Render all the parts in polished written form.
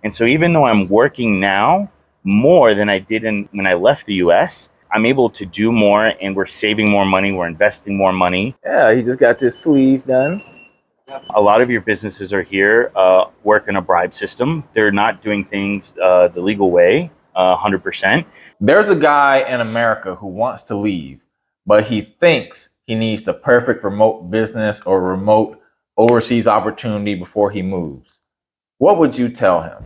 And so even though I'm working now more than I did when I left the US, I'm able to do more, and we're saving more money. We're investing more money. Yeah, he just got this sleeve done. A lot of your businesses are here work in a bribe system. They're not doing things the legal way, 100%. There's a guy in America who wants to leave, but he thinks he needs the perfect remote business or remote overseas opportunity before he moves. What would you tell him?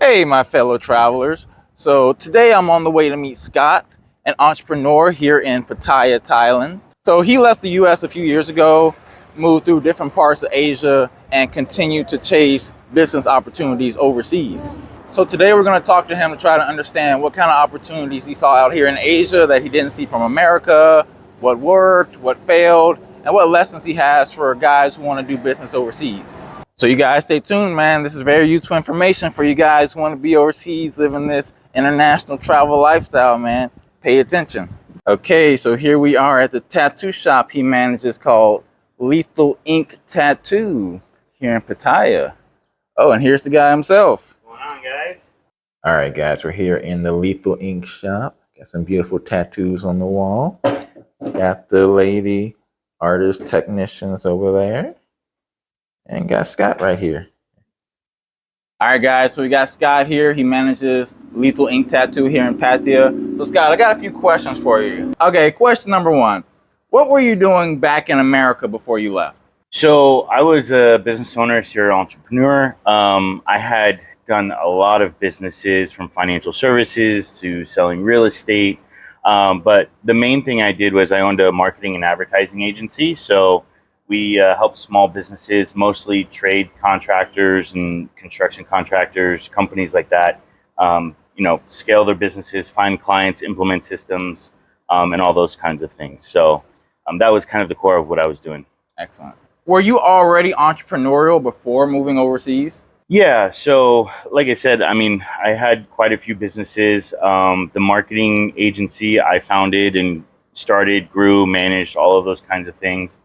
Hey, my fellow travelers. So today I'm on the way to meet Scott, an entrepreneur here in Pattaya, Thailand. So he left the US a few years ago, moved through different parts of Asia, and continued to chase business opportunities overseas. So today we're going to talk to him to try to understand what kind of opportunities he saw out here in Asia that he didn't see from America, what worked, what failed, and what lessons he has for guys who want to do business overseas. So you guys stay tuned, man. This is very useful information for you guys who want to be overseas, living this international travel lifestyle, man. Pay attention. Okay, so here we are at the tattoo shop he manages called Lethal Ink Tattoo here in Pattaya. Oh, and here's the guy himself. What's going on, guys? All right, guys, we're here in the Lethal Ink shop. Got some beautiful tattoos on the wall. Got the lady artist technicians over there. And got Scott right here. All right, guys, so we got Scott here. He manages Lethal Ink Tattoo here in Pattaya. So, Scott, I got a few questions for you. Okay, question number one. What were you doing back in America before you left? So I was a business owner, serial entrepreneur. I had done a lot of businesses, from financial services to selling real estate. But the main thing I did was I owned a marketing and advertising agency. So we helped small businesses, mostly trade contractors and construction contractors, companies like that, scale their businesses, find clients, implement systems, and all those kinds of things. So that was kind of the core of what I was doing. Excellent. Were you already entrepreneurial before moving overseas? Yeah. So like I said, I had quite a few businesses. The marketing agency I founded and started, grew, managed, all of those kinds of things.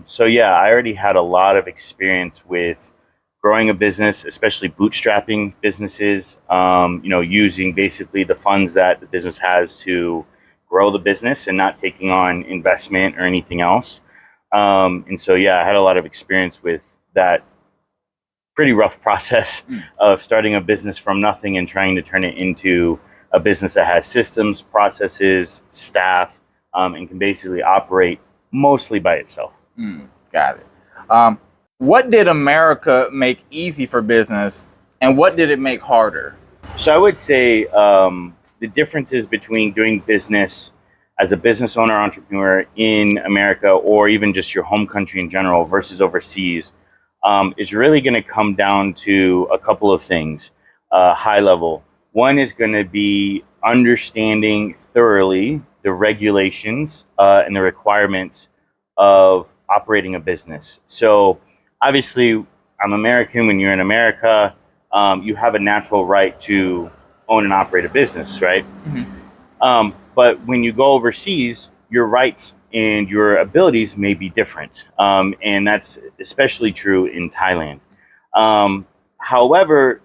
So yeah, I already had a lot of experience with growing a business, especially bootstrapping businesses, using basically the funds that the business has to grow the business and not taking on investment or anything else. And so, yeah, I had a lot of experience with that pretty rough process of starting a business from nothing and trying to turn it into a business that has systems, processes, staff, and can basically operate mostly by itself. Got it. What did America make easy for business, and what did it make harder? So I would say the differences between doing business as a business owner, entrepreneur in America, or even just your home country in general versus overseas, is really going to come down to a couple of things, high level. One is going to be understanding thoroughly the regulations and the requirements of operating a business. So obviously, I'm American. When you're in America, you have a natural right to own and operate a business, right? Mm-hmm. But when you go overseas, your rights and your abilities may be different. And that's especially true in Thailand. However,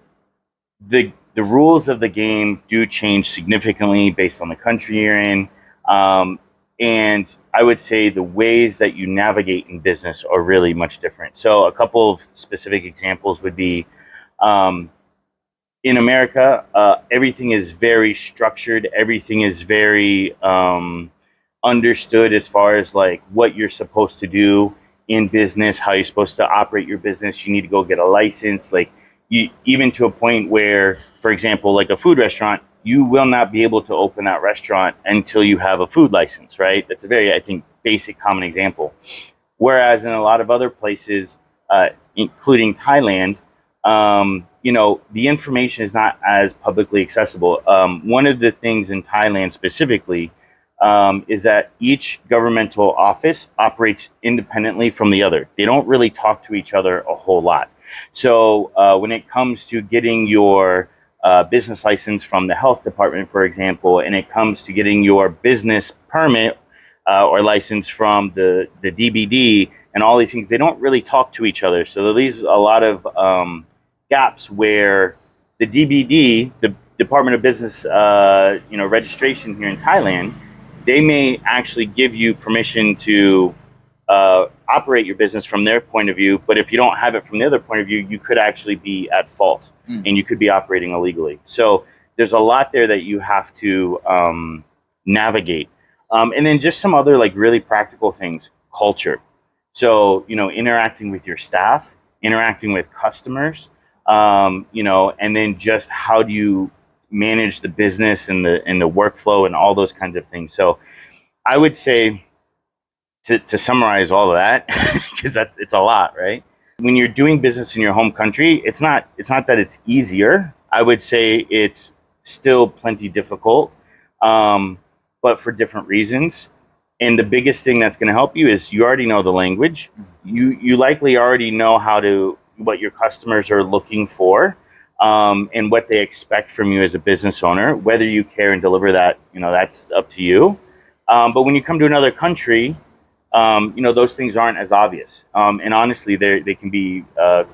the rules of the game do change significantly based on the country you're in. And I would say the ways that you navigate in business are really much different. So a couple of specific examples would be, in America, everything is very structured. Everything is very understood as far as like what you're supposed to do in business, how you're supposed to operate your business. You need to go get a license, like even to a point where, for example, like a food restaurant, you will not be able to open that restaurant until you have a food license, right? That's a very, I think, basic common example. Whereas in a lot of other places, including Thailand, the information is not as publicly accessible. One of the things in Thailand specifically is that each governmental office operates independently from the other. They don't really talk to each other a whole lot. So when it comes to getting your business license from the health department, for example, and it comes to getting your business permit or license from the DBD and all these things, they don't really talk to each other. So there leaves a lot of gaps where the DBD, the Department of Business, registration here in Thailand, they may actually give you permission to operate your business from their point of view. But if you don't have it from the other point of view, you could actually be at fault and you could be operating illegally. So there's a lot there that you have to navigate. And then just some other like really practical things, culture. So, interacting with your staff, interacting with customers, and then just how do you manage the business and the workflow and all those kinds of things. So I would say to summarize all of that, because it's a lot, right? When you're doing business in your home country, it's not that it's easier. I would say it's still plenty difficult, but for different reasons. And the biggest thing that's going to help you is you already know the language. You likely already know what your customers are looking for, and what they expect from you as a business owner. Whether you care and deliver that, that's up to you. But when you come to another country, those things aren't as obvious. And honestly, they can be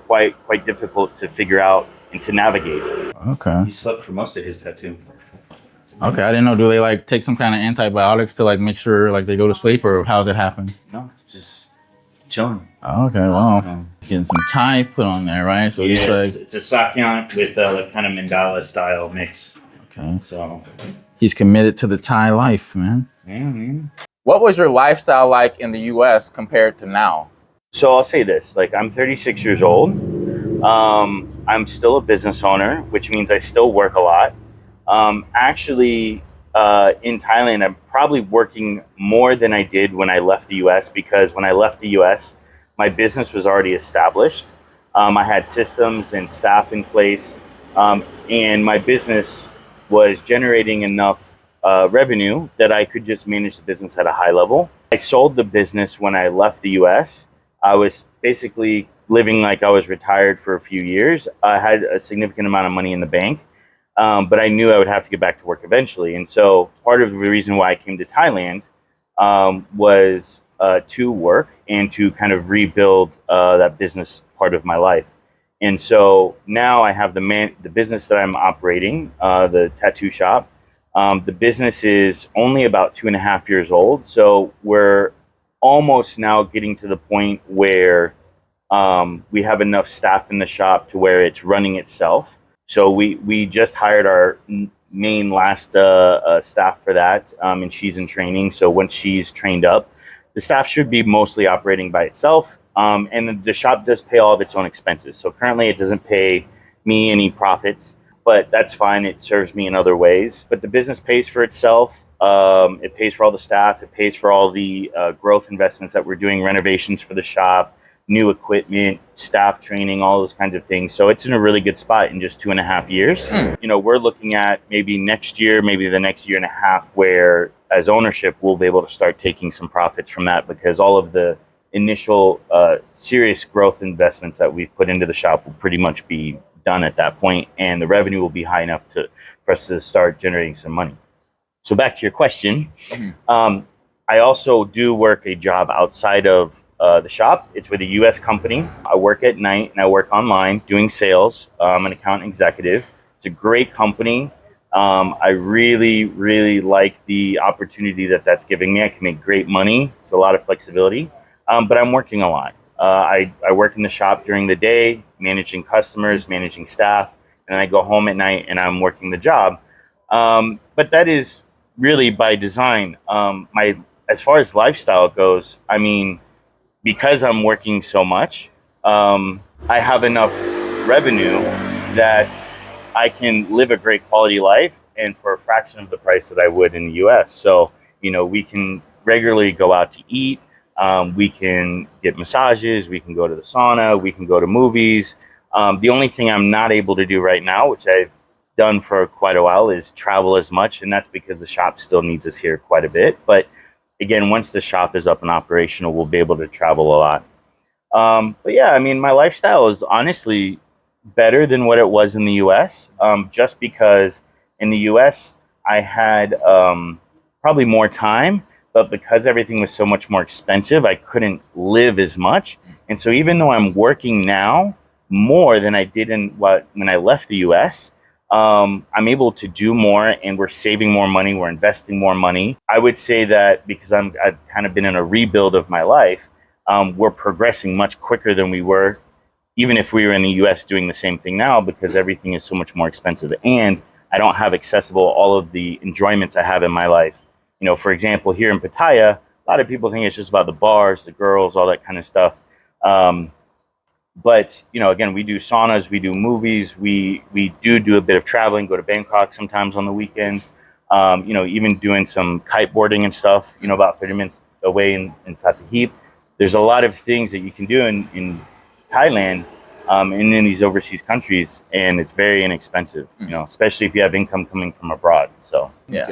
quite difficult to figure out and to navigate. Okay. He slept for most of his tattoo. Okay, I didn't know. Do they like take some kind of antibiotics to like make sure like they go to sleep, or how's it happen? No, just chilling. Okay, wow. Getting some Thai put on there, right? So yeah, like, it's a sakyan with a kind of mandala style mix. Okay. So he's committed to the Thai life, man. Yeah, man. What was your lifestyle like in the U.S. compared to now? So I'll say this: like, I'm 36 years old. I'm still a business owner, which means I still work a lot. Actually, in Thailand, I'm probably working more than I did when I left the US, because when I left the US, my business was already established. I had systems and staff in place, and my business was generating enough revenue that I could just manage the business at a high level. I sold the business when I left the US. I was basically living like I was retired for a few years. I had a significant amount of money in the bank. But I knew I would have to get back to work eventually. And so part of the reason why I came to Thailand was to work and to kind of rebuild that business part of my life. And so now I have the business that I'm operating, the tattoo shop. The business is only about 2.5 years old. So we're almost now getting to the point where we have enough staff in the shop to where it's running itself. So we just hired our main last staff for that, and she's in training. So once she's trained up, the staff should be mostly operating by itself. And the shop does pay all of its own expenses. So currently it doesn't pay me any profits, but that's fine. It serves me in other ways. But the business pays for itself. It pays for all the staff. It pays for all the growth investments that we're doing, renovations for the shop, new equipment, staff training, all those kinds of things. So it's in a really good spot in just 2.5 years. We're looking at maybe next year, maybe the next year and a half, where as ownership, we'll be able to start taking some profits from that, because all of the initial serious growth investments that we've put into the shop will pretty much be done at that point, and the revenue will be high enough for us to start generating some money. So back to your question, I also do work a job outside of the shop. It's with a U.S. company. I work at night and I work online doing sales. I'm an account executive. It's a great company. I really, really like the opportunity that's giving me. I can make great money. It's a lot of flexibility, but I'm working a lot. I work in the shop during the day, managing customers, managing staff, and I go home at night and I'm working the job. But that is really by design. As far as lifestyle goes, I mean, because I'm working so much, I have enough revenue that I can live a great quality life, and for a fraction of the price that I would in the US. So, we can regularly go out to eat. We can get massages. We can go to the sauna. We can go to movies. The only thing I'm not able to do right now, which I've done for quite a while, is travel as much. And that's because the shop still needs us here quite a bit. But again, once the shop is up and operational, we'll be able to travel a lot. But yeah, I mean, my lifestyle is honestly better than what it was in the US, just because in the US, I had probably more time, but because everything was so much more expensive, I couldn't live as much. And so even though I'm working now more than I did when I left the US. I'm able to do more, and we're saving more money. We're investing more money. I would say that because I've kind of been in a rebuild of my life, we're progressing much quicker than we were, even if we were in the US doing the same thing now, because everything is so much more expensive. And I don't have accessible all of the enjoyments I have in my life. You know, for example, here in Pattaya, a lot of people think it's just about the bars, the girls, all that kind of stuff. But you know, again, we do saunas, we do movies, we do a bit of traveling, go to Bangkok sometimes on the weekends. You know, even doing some kiteboarding and stuff. You know, about 30 minutes away in Satahip. There's a lot of things that you can do in Thailand and in these overseas countries, and it's very inexpensive. You know, especially if you have income coming from abroad. So Yeah.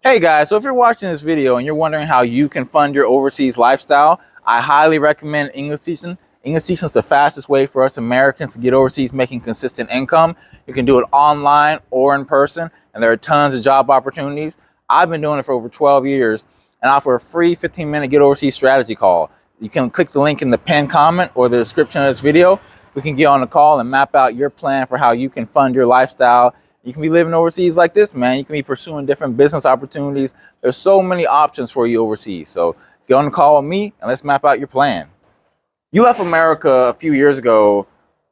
Hey guys, so if you're watching this video and you're wondering how you can fund your overseas lifestyle, I highly recommend English Teaching. English Teaching is the fastest way for us Americans to get overseas making consistent income. You can do it online or in person, and there are tons of job opportunities. I've been doing it for over 12 years, and I offer a free 15-minute Get Overseas strategy call. You can click the link in the pinned comment or the description of this video. We can get on a call and map out your plan for how you can fund your lifestyle. You can be living overseas like this, man. You can be pursuing different business opportunities. There's so many options for you overseas. So get on the call with me and let's map out your plan. You left America a few years ago.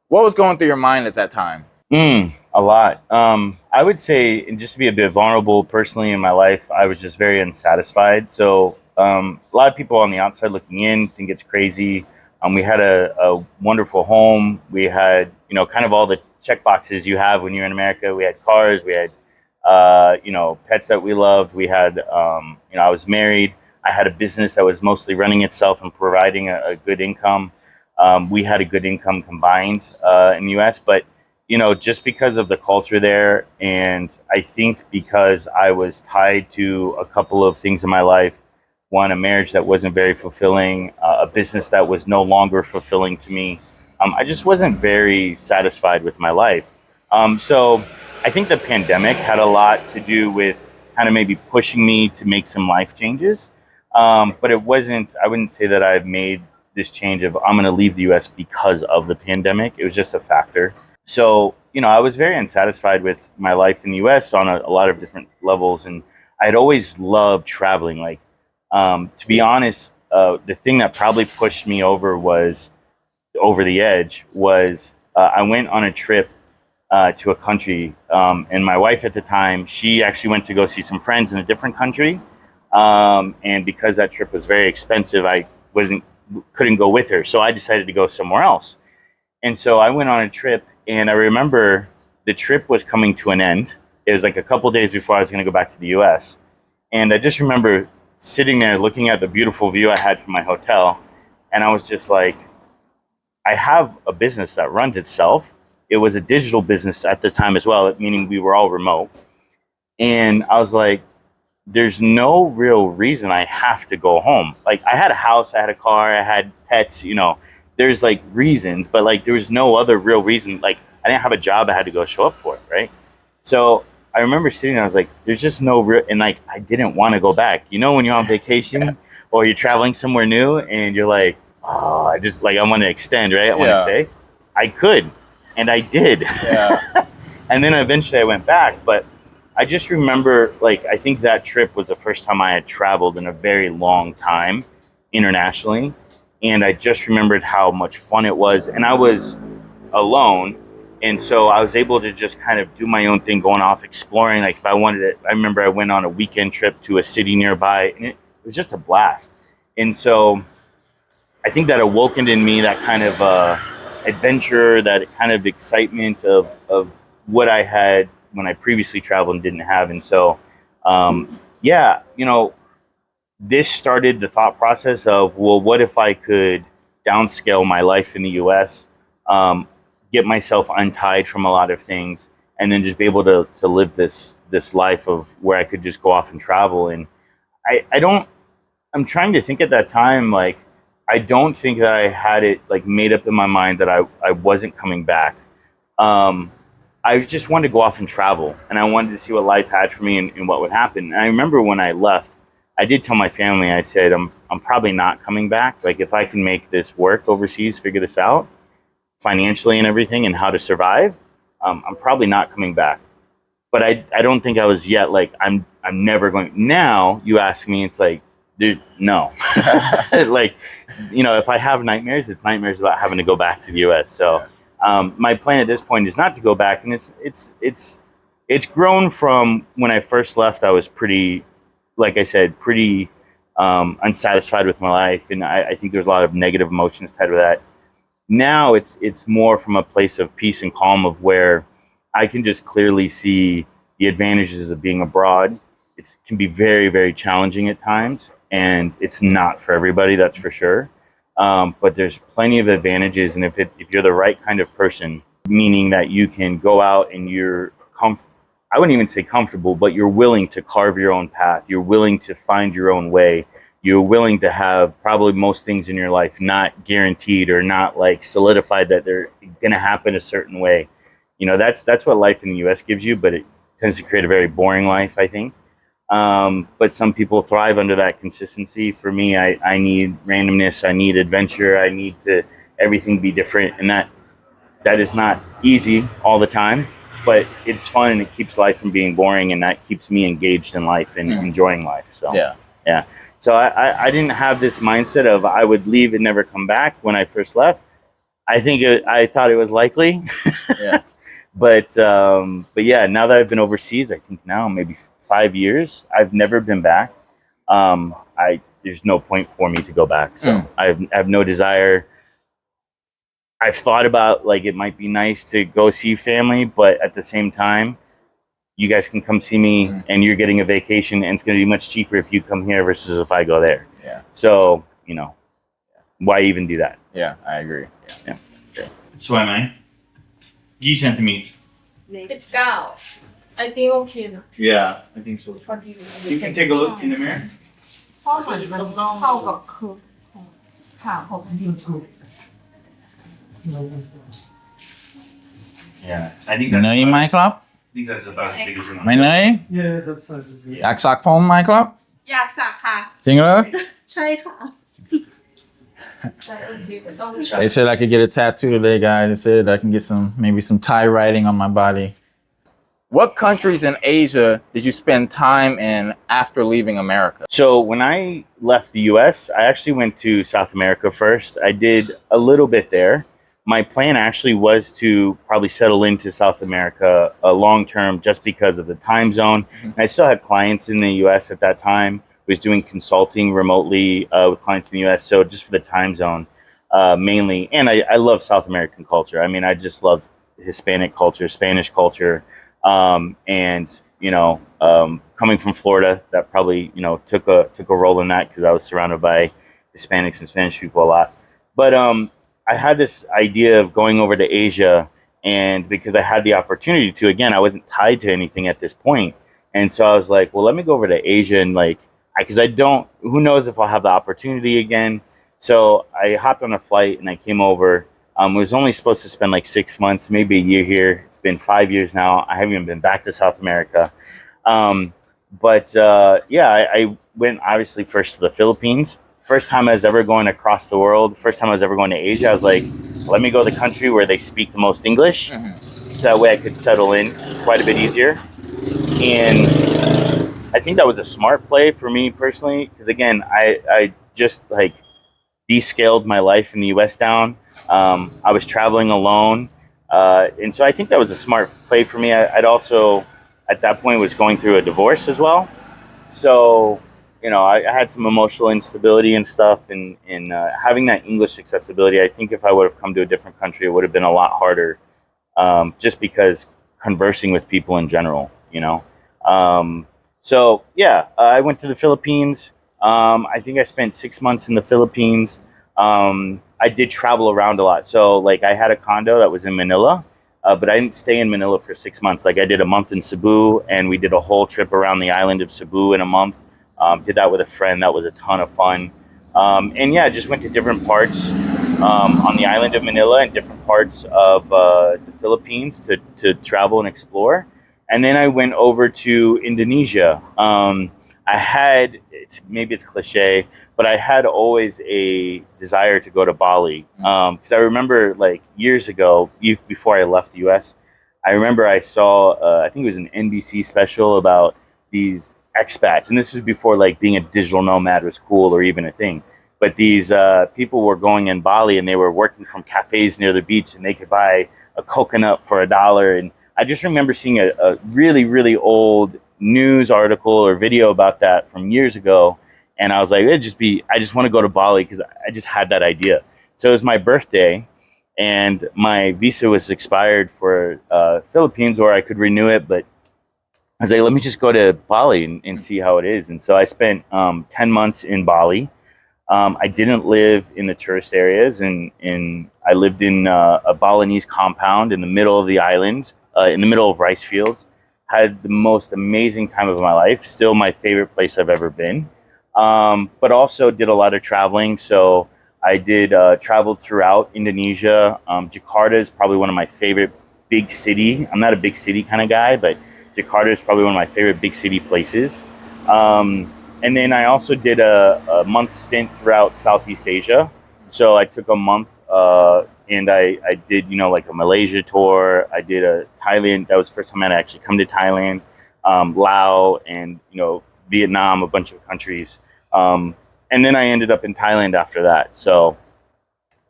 What was going through your mind at that time? A lot. I would say, and just to be a bit vulnerable personally in my life, I was just very unsatisfied. So a lot of people on the outside looking in think it's crazy. We had a wonderful home. We had, you know, kind of all the check boxes you have when you're in America. We had cars. We had, you know, pets that we loved. We had, you know, I was married. I had a business that was mostly running itself and providing a good income. We had a good income combined in the U.S., but you know, just because of the culture there, and I think because I was tied to a couple of things in my life, one, a marriage that wasn't very fulfilling, a business that was no longer fulfilling to me, I just wasn't very satisfied with my life. So I think the pandemic had a lot to do with kind of maybe pushing me to make some life changes. But it wasn't, I wouldn't say that I've made this change of I'm going to leave the US because of the pandemic. It was just a factor. So, you know, I was very unsatisfied with my life in the US on a lot of different levels. And I'd always loved traveling. Like, to be honest, the thing that probably pushed me over the edge was I went on a trip to a country. And my wife at the time, she actually went to go see some friends in a different country. And because that trip was very expensive, I couldn't go with her. So I decided to go somewhere else. And so I went on a trip, and I remember the trip was coming to an end. It was like a couple days before I was going to go back to the US. And I just remember sitting there looking at the beautiful view I had from my hotel. And I was just like, I have a business that runs itself. It was a digital business at the time as well, meaning we were all remote. And I was like, there's no real reason I have to go home. Like, I had a house, I had a car, I had pets, you know, there's like reasons, but like there was no other real reason. Like, I didn't have a job I had to go show up for, right? So I remember sitting there, I was like, there's just no real, and like, I didn't want to go back. You know, when you're on vacation or you're traveling somewhere new and you're like, oh, I want to extend, right? I want to stay. I could, and I did. Yeah. And then eventually I went back, but I just remember, like, I think that trip was the first time I had traveled in a very long time internationally. And I just remembered how much fun it was. And I was alone. And so I was able to just kind of do my own thing, going off exploring. Like, if I wanted it, I remember I went on a weekend trip to a city nearby, and it was just a blast. And so I think that awoken in me that kind of adventure, that kind of excitement of what I had when I previously traveled and didn't have. And so, yeah, you know, this started the thought process of, well, what if I could downscale my life in the US, get myself untied from a lot of things, and then just be able to live this life of where I could just go off and travel. And I'm trying to think at that time, like, I don't think that I had it like made up in my mind that I wasn't coming back. I just wanted to go off and travel, and I wanted to see what life had for me and what would happen. And I remember when I left, I did tell my family, I said, I'm probably not coming back. Like, if I can make this work overseas, figure this out, financially and everything and how to survive, I'm probably not coming back. But I don't think I was yet like I'm never going. Now you ask me, it's like, dude, no. Like, if I have nightmares, it's nightmares about having to go back to the U.S. So my plan at this point is not to go back, and it's grown from when I first left. I was pretty, like I said, pretty unsatisfied with my life, and I think there's a lot of negative emotions tied with that. Now it's more from a place of peace and calm, of where I can just clearly see the advantages of being abroad. It can be very, very challenging at times, and it's not for everybody, that's for sure. But there's plenty of advantages, and if you're the right kind of person, meaning that you can go out and I wouldn't even say comfortable, but you're willing to carve your own path. You're willing to find your own way. You're willing to have probably most things in your life not guaranteed or not like solidified that they're going to happen a certain way. That's what life in the U.S. gives you, but it tends to create a very boring life, I think. But some people thrive under that consistency. For me, I need randomness. I need adventure. I need everything be different, and that is not easy all the time. But it's fun, and it keeps life from being boring, and that keeps me engaged in life and enjoying life. So yeah. So I didn't have this mindset of I would leave and never come back when I first left. I thought it was likely. Yeah. But yeah, now that I've been overseas, I think now maybe 5 years, I've never been back. There's no point for me to go back. So I have no desire. I've thought about, like, it might be nice to go see family, but at the same time, you guys can come see me and you're getting a vacation, and it's going to be much cheaper if you come here versus if I go there. Yeah. So, why even do that? Yeah, I agree. Yeah. Okay. สวยไหม20 centimeters. 19 I think okay นะ Yeah, I think so. พอดี You can take a look in the mirror. เพราะสีมันเข้ากับคือขาผมดีสุด Yeah, I think เนยไหมครับ I think that's about as big as your ไม่เนย Yeah, that size is good. อยากสักผมไหมครับ อยากสักค่ะ จริงเหรอ ใช่ค่ะใช่โอเคแต่ต้อง They said I could get a tattoo today, guys. They said I can get maybe some Thai writing on my body. What countries in Asia did you spend time in after leaving America? So when I left the U.S., I actually went to South America first. I did a little bit there. My plan actually was to probably settle into South America long term, just because of the time zone. I still had clients in the U.S. at that time. Was doing consulting remotely with clients in the U.S. So just for the time zone, mainly. And I love South American culture. I mean, I just love Hispanic culture, Spanish culture. And coming from Florida, that probably took a role in that, because I was surrounded by Hispanics and Spanish people a lot. But I had this idea of going over to Asia, and because I had the opportunity to, again, I wasn't tied to anything at this point, and so I was like, well, let me go over to Asia, and because who knows if I'll have the opportunity again. So I hopped on a flight and I came over. Was only supposed to spend like 6 months, maybe a year here. It's been 5 years now. I haven't even been back to South America. I went obviously first to the Philippines. First time I was ever going across the world. First time I was ever going to Asia. I was like, let me go to the country where they speak the most English. So that way I could settle in quite a bit easier. And I think that was a smart play for me personally, because again, I just like descaled my life in the US down. I was traveling alone. And so I think that was a smart play for me. I'd also, at that point, was going through a divorce as well. So, I had some emotional instability and stuff, and having that English accessibility, I think if I would have come to a different country, it would have been a lot harder, just because conversing with people in general, I went to the Philippines. I think I spent 6 months in the Philippines. I did travel around a lot. So I had a condo that was in Manila, but I didn't stay in Manila for 6 months. I did a month in Cebu, and we did a whole trip around the island of Cebu in a month. Did that with a friend. That was a ton of fun. Just went to different parts on the island of Manila and different parts of the Philippines to travel and explore. And then I went over to Indonesia. Maybe it's cliche, but I had always a desire to go to Bali because I remember like years ago, before I left the U.S., I remember I saw I think it was an NBC special about these expats, and this was before like being a digital nomad was cool or even a thing. But these people were going in Bali and they were working from cafes near the beach, and they could buy a coconut for $1. And I just remember seeing a really, really old news article or video about that from years ago. And I was like, I just want to go to Bali because I just had that idea. So it was my birthday and my visa was expired for Philippines, or I could renew it. But I was like, let me just go to Bali and see how it is. And so I spent 10 months in Bali. I didn't live in the tourist areas, and I lived in a Balinese compound in the middle of the island, in the middle of rice fields. Had the most amazing time of my life. Still my favorite place I've ever been. But also did a lot of traveling. So I did traveled throughout Indonesia. Jakarta is probably one of my favorite big city. I'm not a big city kind of guy, but Jakarta is probably one of my favorite big city places. And then I also did a month stint throughout Southeast Asia. So I took a month and I did, like a Malaysia tour. I did a Thailand. That was the first time I'd actually come to Thailand, Laos, and, Vietnam, a bunch of countries. And then I ended up in Thailand after that. So,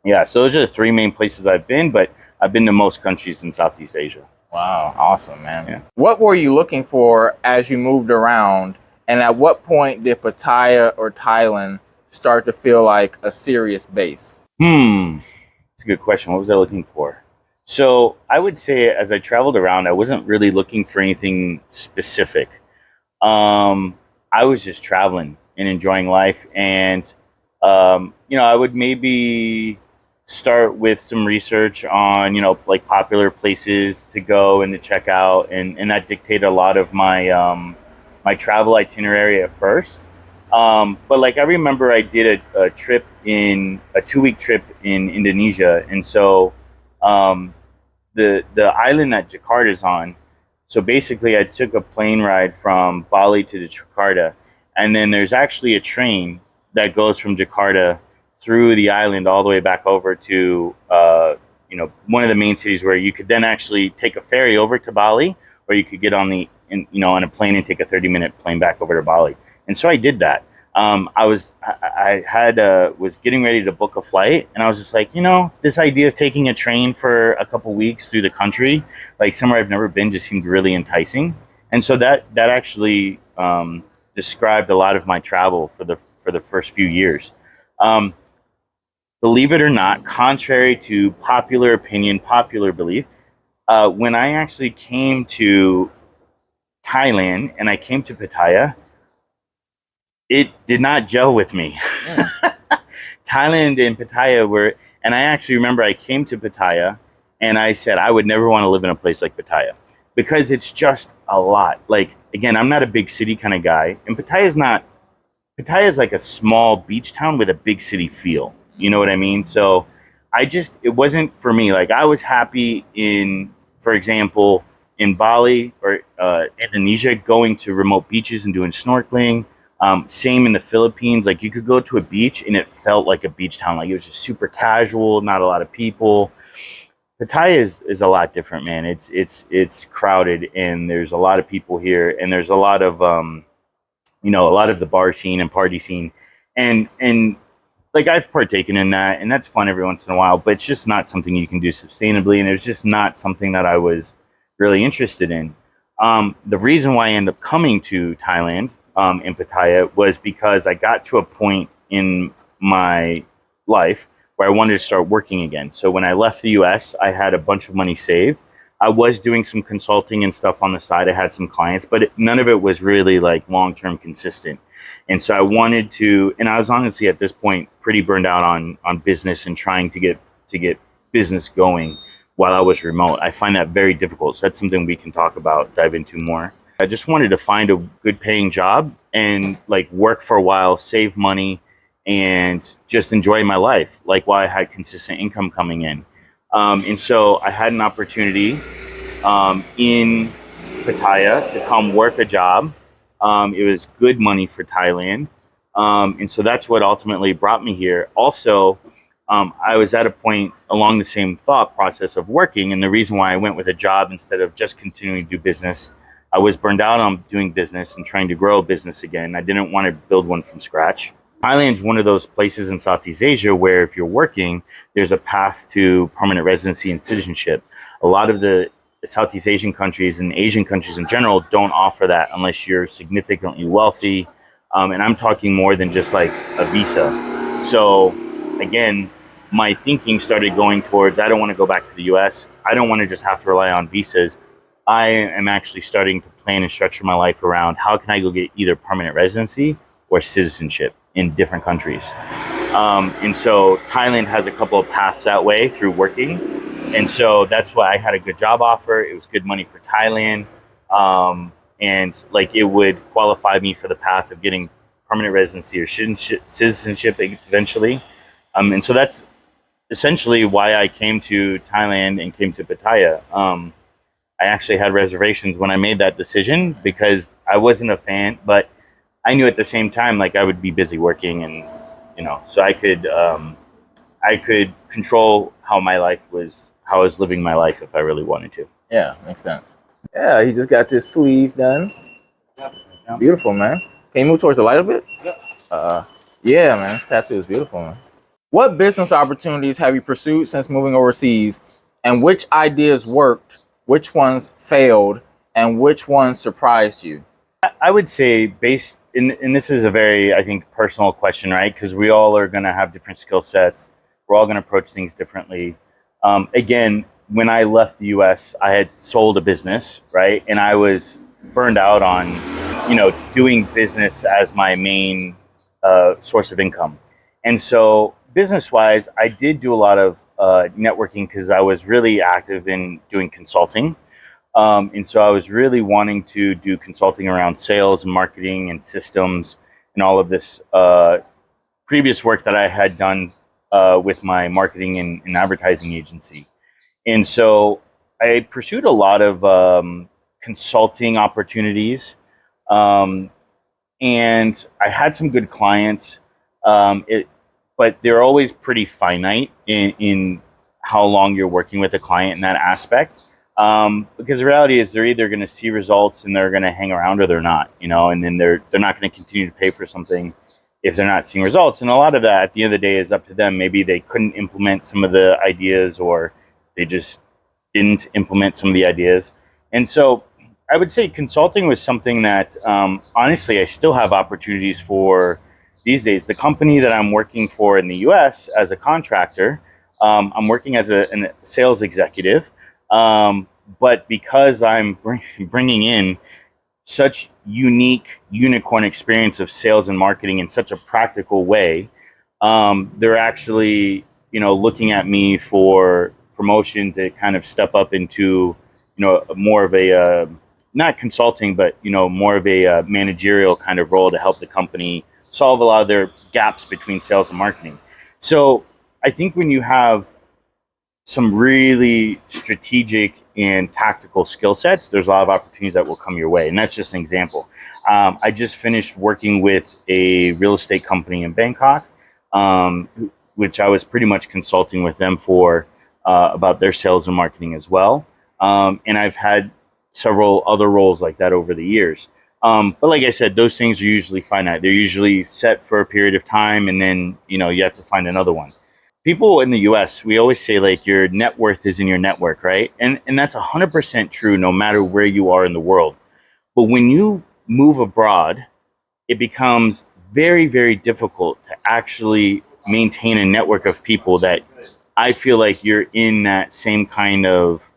yeah, so those are the three main places I've been, but I've been to most countries in Southeast Asia. Wow, awesome, man. Yeah. What were you looking for as you moved around? And at what point did Pattaya or Thailand start to feel like a serious base? That's a good question. What was I looking for? So I would say as I traveled around, I wasn't really looking for anything specific. I was just traveling and enjoying life. And, I would maybe start with some research on, like popular places to go and to check out. And that dictated a lot of my, my travel itinerary at first. But like I remember I did a 2-week trip in Indonesia. And so the island that Jakarta is on, so basically I took a plane ride from Bali to Jakarta, and then there's actually a train that goes from Jakarta through the island all the way back over to one of the main cities, where you could then actually take a ferry over to Bali, or you could get on on a plane and take a 30-minute plane back over to Bali. And so I did that. Was getting ready to book a flight, and I was just like, this idea of taking a train for a couple weeks through the country, like somewhere I've never been, just seemed really enticing. And so that actually described a lot of my travel for the first few years. Believe it or not, contrary to popular opinion, popular belief, when I actually came to Thailand and I came to Pattaya, it did not gel with me. Thailand and Pattaya and I actually remember I came to Pattaya and I said I would never want to live in a place like Pattaya, because it's just a lot. Like, again, I'm not a big city kind of guy, and Pattaya is like a small beach town with a big city feel. You know what I mean? So it wasn't for me. Like, I was happy for example, in Bali or Indonesia, going to remote beaches and doing snorkeling. Same in the Philippines. Like, you could go to a beach and it felt like a beach town. Like, it was just super casual, not a lot of people. Pattaya is a lot different, man. It's crowded, and there's a lot of people here, and there's a lot of a lot of the bar scene and party scene, and like I've partaken in that, and that's fun every once in a while, but it's just not something you can do sustainably, and it's just not something that I was really interested in. The reason why I ended up coming to Thailand in Pattaya was because I got to a point in my life where I wanted to start working again. So when I left the US, I had a bunch of money saved. I was doing some consulting and stuff on the side. I had some clients, but none of it was really like long-term consistent. And so I wanted to, and I was honestly at this point pretty burned out on business and trying to get business going while I was remote. I find that very difficult. So that's something we can talk about, dive into more. I just wanted to find a good paying job and like work for a while, save money, and just enjoy my life, like while I had consistent income coming in. And so I had an opportunity in Pattaya to come work a job. It was good money for Thailand. And so that's what ultimately brought me here. Also, I was at a point along the same thought process of working. And the reason why I went with a job instead of just continuing to do business, I was burned out on doing business and trying to grow a business again. I didn't want to build one from scratch. Thailand's one of those places in Southeast Asia where if you're working, there's a path to permanent residency and citizenship. A lot of the Southeast Asian countries and Asian countries in general don't offer that unless you're significantly wealthy. And I'm talking more than just like a visa. So again, my thinking started going towards, I don't want to go back to the US. I don't want to just have to rely on visas. I am actually starting to plan and structure my life around how can I go get either permanent residency or citizenship in different countries. And so Thailand has a couple of paths that way through working. And so that's why I had a good job offer. It was good money for Thailand. And like it would qualify me for the path of getting permanent residency or citizenship eventually. And so that's essentially why I came to Thailand and came to Pattaya. I actually had reservations when I made that decision because I wasn't a fan, but I knew at the same time, like I would be busy working and, so I could control how my life was, how I was living my life if I really wanted to. Yeah, makes sense. Yeah, he just got this sleeve done. Beautiful, man. Can you move towards the light a bit? Yeah, man, this tattoo is beautiful, man. What business opportunities have you pursued since moving overseas, and which ideas worked, which ones failed, and which ones surprised you? I would say and this is a very, I think, personal question, right? Because we all are going to have different skill sets. We're all going to approach things differently. Again, when I left the US, I had sold a business, right? And I was burned out on, doing business as my main source of income. And so business-wise, I did do a lot of networking because I was really active in doing consulting. And so I was really wanting to do consulting around sales and marketing and systems and all of this previous work that I had done with my marketing and advertising agency. And so I pursued a lot of consulting opportunities. And I had some good clients, but they're always pretty finite in how long you're working with a client in that aspect. Because the reality is they're either going to see results and they're going to hang around or they're not, and then they're not going to continue to pay for something if they're not seeing results. And a lot of that at the end of the day is up to them. Maybe they couldn't implement some of the ideas or they just didn't implement some of the ideas. And so I would say consulting was something that honestly I still have opportunities for these days. The company that I'm working for in the US as a contractor, I'm working as a sales executive. But because I'm bringing in such unique unicorn experience of sales and marketing in such a practical way, they're actually, looking at me for promotion to kind of step up into, more of a, not consulting, but, more of a managerial kind of role to help the company solve a lot of their gaps between sales and marketing. So I think when you have some really strategic and tactical skill sets, there's a lot of opportunities that will come your way. And that's just an example. I just finished working with a real estate company in Bangkok, which I was pretty much consulting with them for about their sales and marketing as well. And I've had several other roles like that over the years. But like I said, those things are usually finite. They're usually set for a period of time, and then, you have to find another one. People in the US, we always say like your net worth is in your network, right? And that's 100% true no matter where you are in the world. But when you move abroad, it becomes very, very difficult to actually maintain a network of people that I feel like you're in that same kind of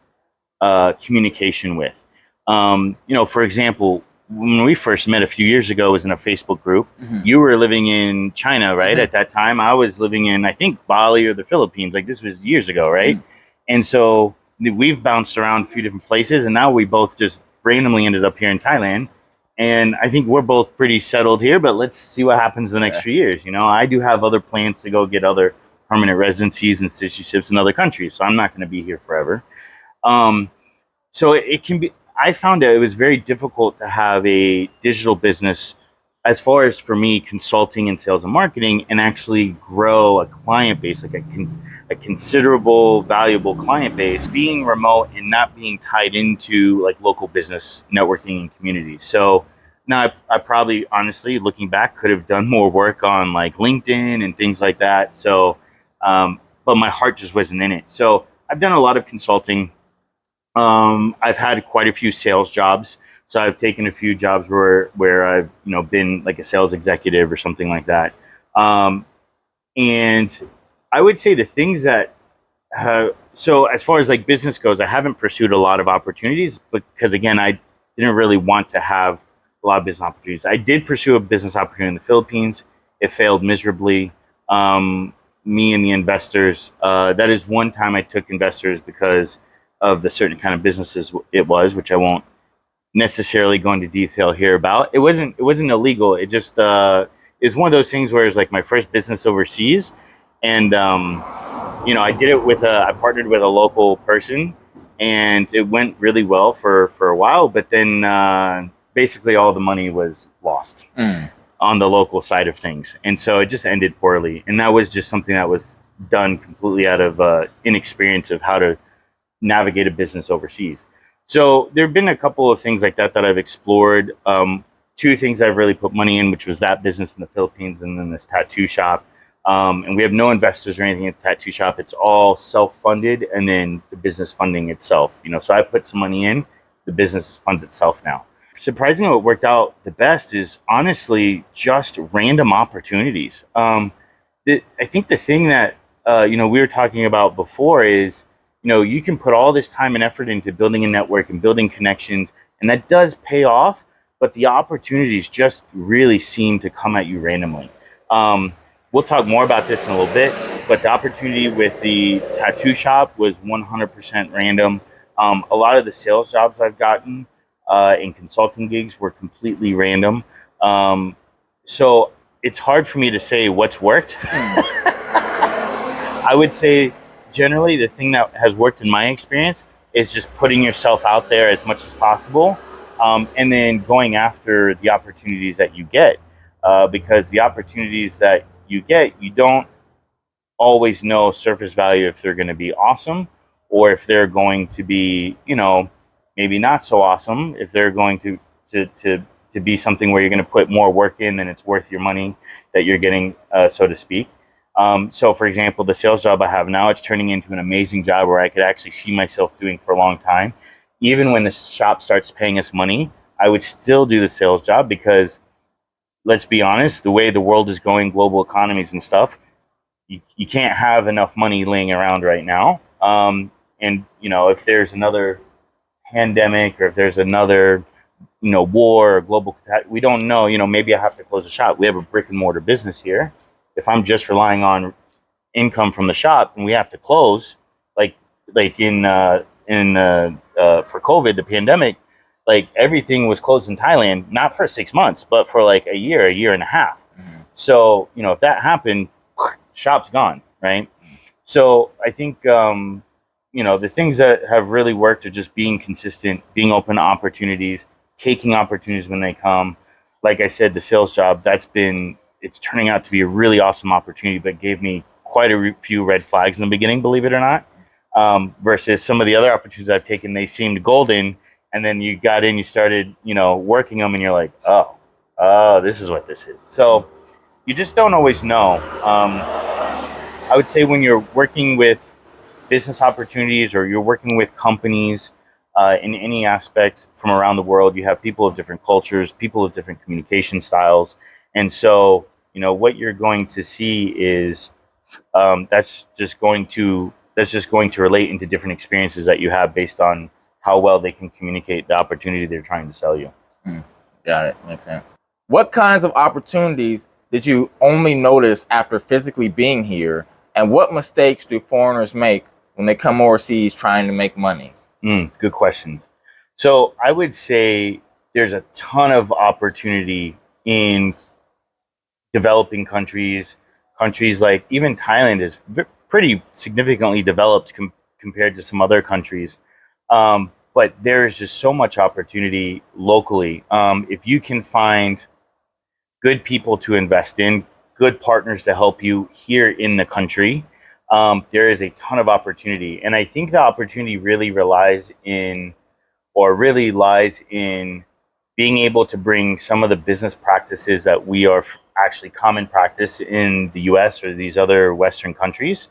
communication with. For example, when we first met a few years ago, it was in a Facebook group. Mm-hmm. You were living in China, right? Mm-hmm. At that time, I was living in, I think, Bali or the Philippines. Like this was years ago, right? Mm-hmm. And so we've bounced around a few different places, and now we both just randomly ended up here in Thailand. And I think we're both pretty settled here, but let's see what happens in the next few years. I do have other plans to go get other permanent residencies and citizenships in other countries, so I'm not going to be here forever. So it can be. I found that it was very difficult to have a digital business as far as for me, consulting in sales and marketing and actually grow a client base, like a considerable, valuable client base, being remote and not being tied into like local business networking and communities. So now I probably, honestly, looking back, could have done more work on like LinkedIn and things like that. So, but my heart just wasn't in it. So I've done a lot of consulting. I've had quite a few sales jobs. So I've taken a few jobs where I've been like a sales executive or something like that. Um, and I would say the things that so as far as like business goes, I haven't pursued a lot of opportunities because again, I didn't really want to have a lot of business opportunities. I did pursue a business opportunity in the Philippines. It failed miserably. Me and the investors. That is one time I took investors because of the certain kind of businesses it was, which I won't necessarily go into detail here about. It wasn't illegal. It just is one of those things where it's like my first business overseas, and I did it with I partnered with a local person, and it went really well for a while. But then basically all the money was lost on the local side of things, and so it just ended poorly. And that was just something that was done completely out of inexperience of how to navigate a business overseas. So there have been a couple of things like that I've explored. Two things I've really put money in, which was that business in the Philippines and then this tattoo shop. And we have no investors or anything at the tattoo shop. It's all self-funded, and then the business funding itself. So I put some money in, the business funds itself now. Surprisingly, what worked out the best is honestly just random opportunities. I think the thing that we were talking about before is you can put all this time and effort into building a network and building connections, and that does pay off, but the opportunities just really seem to come at you randomly. We'll talk more about this in a little bit, but the opportunity with the tattoo shop was 100% random. A lot of the sales jobs I've gotten in consulting gigs were completely random. So it's hard for me to say what's worked. I would say generally the thing that has worked in my experience is just putting yourself out there as much as possible, and then going after the opportunities that you get, because the opportunities that you get, you don't always know surface value if they're going to be awesome or if they're going to be maybe not so awesome, if they're going to be something where you're going to put more work in than it's worth your money that you're getting, so to speak. So for example, the sales job I have now, it's turning into an amazing job where I could actually see myself doing for a long time. Even when the shop starts paying us money, I would still do the sales job because let's be honest, the way the world is going, global economies and stuff, you can't have enough money laying around right now. And if there's another pandemic or if there's another war or global, we don't know, maybe I have to close the shop. We have a brick and mortar business here. If I'm just relying on income from the shop and we have to close, like in for COVID, the pandemic, like everything was closed in Thailand, not for 6 months, but for like a year and a half. So, if that happened, shop's gone, right? So I think, the things that have really worked are just being consistent, being open to opportunities, taking opportunities when they come. Like I said, the sales job, it's turning out to be a really awesome opportunity, but gave me quite a few red flags in the beginning, believe it or not. Versus some of the other opportunities I've taken, they seemed golden. And then you got in, you started, working them and you're like, oh, this is what this is. So you just don't always know. I would say when you're working with business opportunities or you're working with companies in any aspect from around the world, you have people of different cultures, people of different communication styles. And so, what you're going to see is that's just going to relate into different experiences that you have based on how well they can communicate the opportunity they're trying to sell you. Got it. Makes sense. What kinds of opportunities did you only notice after physically being here? And what mistakes do foreigners make when they come overseas trying to make money? Good questions. So I would say there's a ton of opportunity in developing countries like even Thailand is pretty significantly developed compared to some other countries. But there's just so much opportunity locally. If you can find good people to invest in, good partners to help you here in the country, there is a ton of opportunity. And I think the opportunity really lies in being able to bring some of the business practices that we are actually common practice in the US or these other Western countries,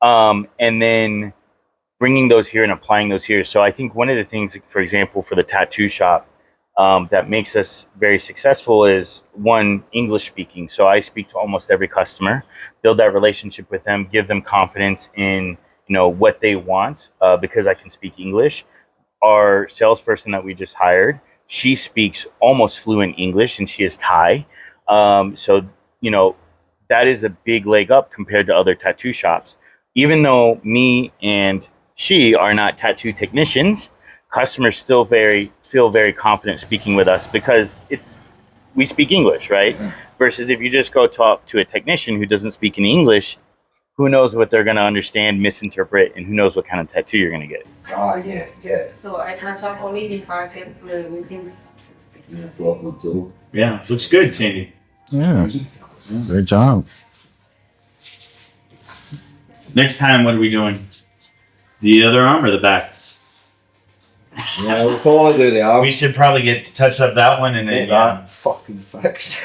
and then bringing those here and applying those here. So I think one of the things, for example, for the tattoo shop, that makes us very successful is one, English speaking. So I speak to almost every customer, build that relationship with them, give them confidence in what they want, because I can speak English. Our salesperson that we just hired, she speaks almost fluent English and she is Thai. So, that is a big leg up compared to other tattoo shops. Even though me and she are not tattoo technicians, customers still feel very confident speaking with us because we speak English, right? Versus if you just go talk to a technician who doesn't speak any English, who knows what they're going to understand, misinterpret, and who knows what kind of tattoo you're going to get. Oh, yeah, yeah. So I touch up only the target within. That's lovely too. Yeah, looks good, Sandy. Yeah. Great job. Next time, what are we doing? The other arm or the back? Yeah, we'll probably do the arm. We should probably touch up that one and then Get that fucking fixed.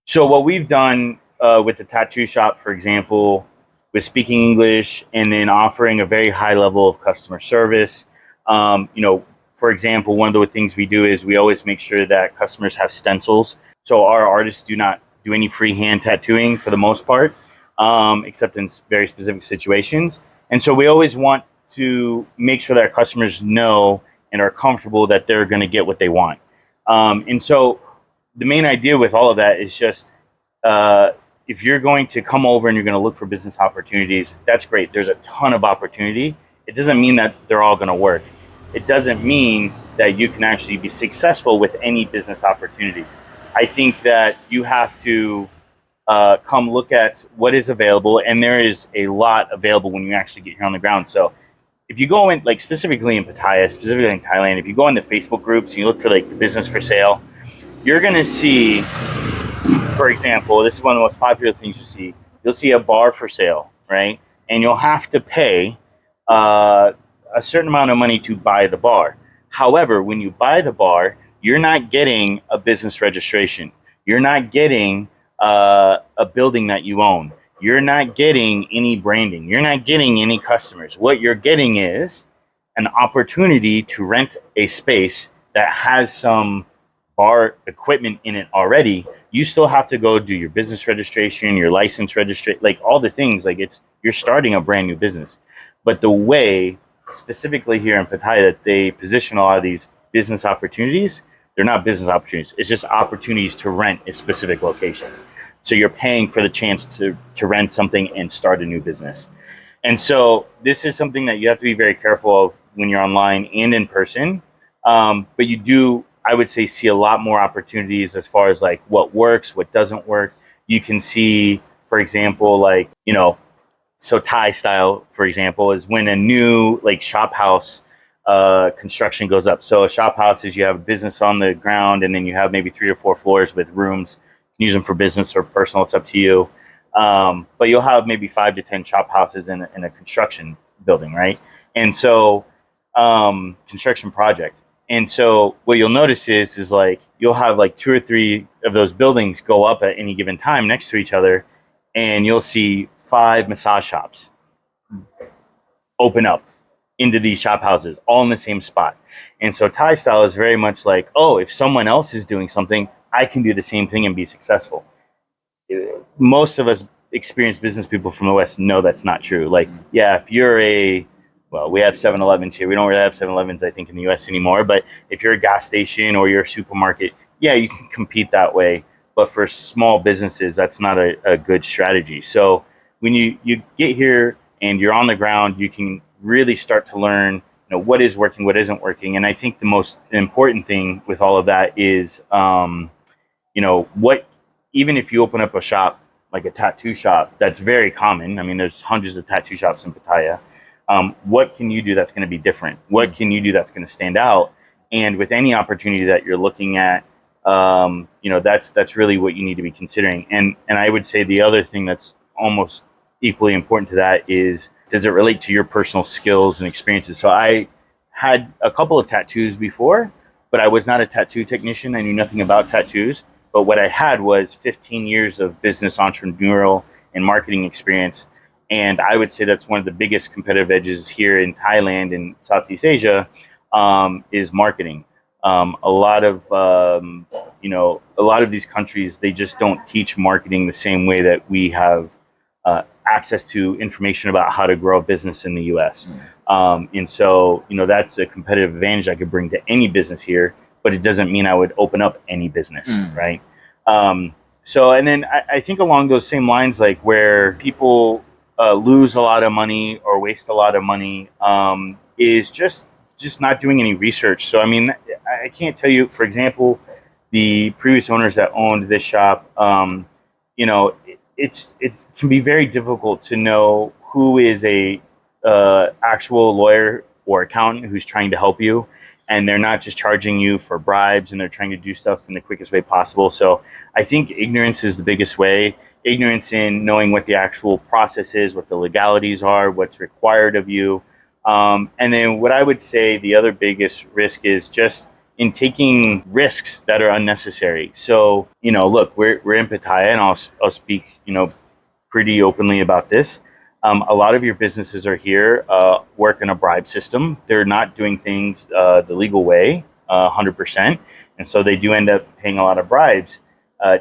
So what we've done with the tattoo shop, for example, with speaking English and then offering a very high level of customer service. For example, one of the things we do is we always make sure that customers have stencils. So our artists do not do any freehand tattooing for the most part, except in very specific situations. And so we always want to make sure that our customers know and are comfortable that they're going to get what they want. And so the main idea with all of that is just, if you're going to come over and you're going to look for business opportunities, that's great. There's a ton of opportunity. It doesn't mean that they're all going to work. It doesn't mean that you can actually be successful with any business opportunity. I think that you have to come look at what is available, and there is a lot available when you actually get here on the ground. So if you go in, like specifically in Pattaya, specifically in Thailand, if you go in the Facebook groups and you look for like the business for sale, you're going to see, for example, this is one of the most popular things you see. You'll see a bar for sale, right? And you'll have to pay a certain amount of money to buy the bar. However, when you buy the bar, you're not getting a business registration. You're not getting a building that you own. You're not getting any branding. You're not getting any customers. What you're getting is an opportunity to rent a space that has some bar equipment in it already. You still have to go do your business registration, your license registration, like all the things. Like you're starting a brand new business. But the way, specifically here in Pattaya, that they position a lot of these business opportunities, they're not business opportunities. It's just opportunities to rent a specific location. So you're paying for the chance to rent something and start a new business. And so this is something that you have to be very careful of when you're online and in person. But you do, I would say, see a lot more opportunities as far as like what works, what doesn't work. You can see, for example, like, so Thai style, for example, is when a new like shop house construction goes up. So a shop house is you have a business on the ground and then you have maybe 3 or 4 floors with rooms. Use them for business or personal, it's up to you. But you'll have maybe 5 to 10 shop houses in a construction building, right? And so construction project. And so what you'll notice is like you'll have like 2 or 3 of those buildings go up at any given time next to each other, and you'll see 5 massage shops open up into these shop houses all in the same spot. And so Thai style is very much like, oh, if someone else is doing something, I can do the same thing and be successful. Most of us experienced business people from the West know that's not true. Like, yeah, if you're we have 7-Elevens here. We don't really have 7-Elevens, I think, in the US anymore. But if you're a gas station or you're a supermarket, yeah, you can compete that way. But for small businesses, that's not a good strategy. So when you get here and you're on the ground, you can really start to learn what is working, what isn't working. And I think the most important thing with all of that is even if you open up a shop, like a tattoo shop, that's very common. I mean, there's hundreds of tattoo shops in Pattaya. What can you do that's going to be different? What can you do that's going to stand out? And with any opportunity that you're looking at, that's really what you need to be considering. And I would say the other thing that's almost equally important to that is, does it relate to your personal skills and experiences? So I had a couple of tattoos before, but I was not a tattoo technician. I knew nothing about tattoos. But what I had was 15 years of business, entrepreneurial, and marketing experience. And I would say that's one of the biggest competitive edges here in Thailand and Southeast Asia, is marketing. A lot of a lot of these countries, they just don't teach marketing the same way that we have access to information about how to grow a business in the U.S. And so, that's a competitive advantage I could bring to any business here, but it doesn't mean I would open up any business, right? So, and then I think along those same lines, like where people lose a lot of money or waste a lot of money, is just not doing any research. So, I mean, I can't tell you, for example, the previous owners that owned this shop, it can be very difficult to know who is a actual lawyer or accountant who's trying to help you, and they're not just charging you for bribes, and they're trying to do stuff in the quickest way possible. So I think ignorance is the biggest way. Ignorance in knowing what the actual process is, what the legalities are, what's required of you. And then what I would say the other biggest risk is just in taking risks that are unnecessary. So, look, we're in Pattaya, and I'll speak, pretty openly about this. A lot of your businesses are here, work in a bribe system. They're not doing things the legal way, 100%. And so they do end up paying a lot of bribes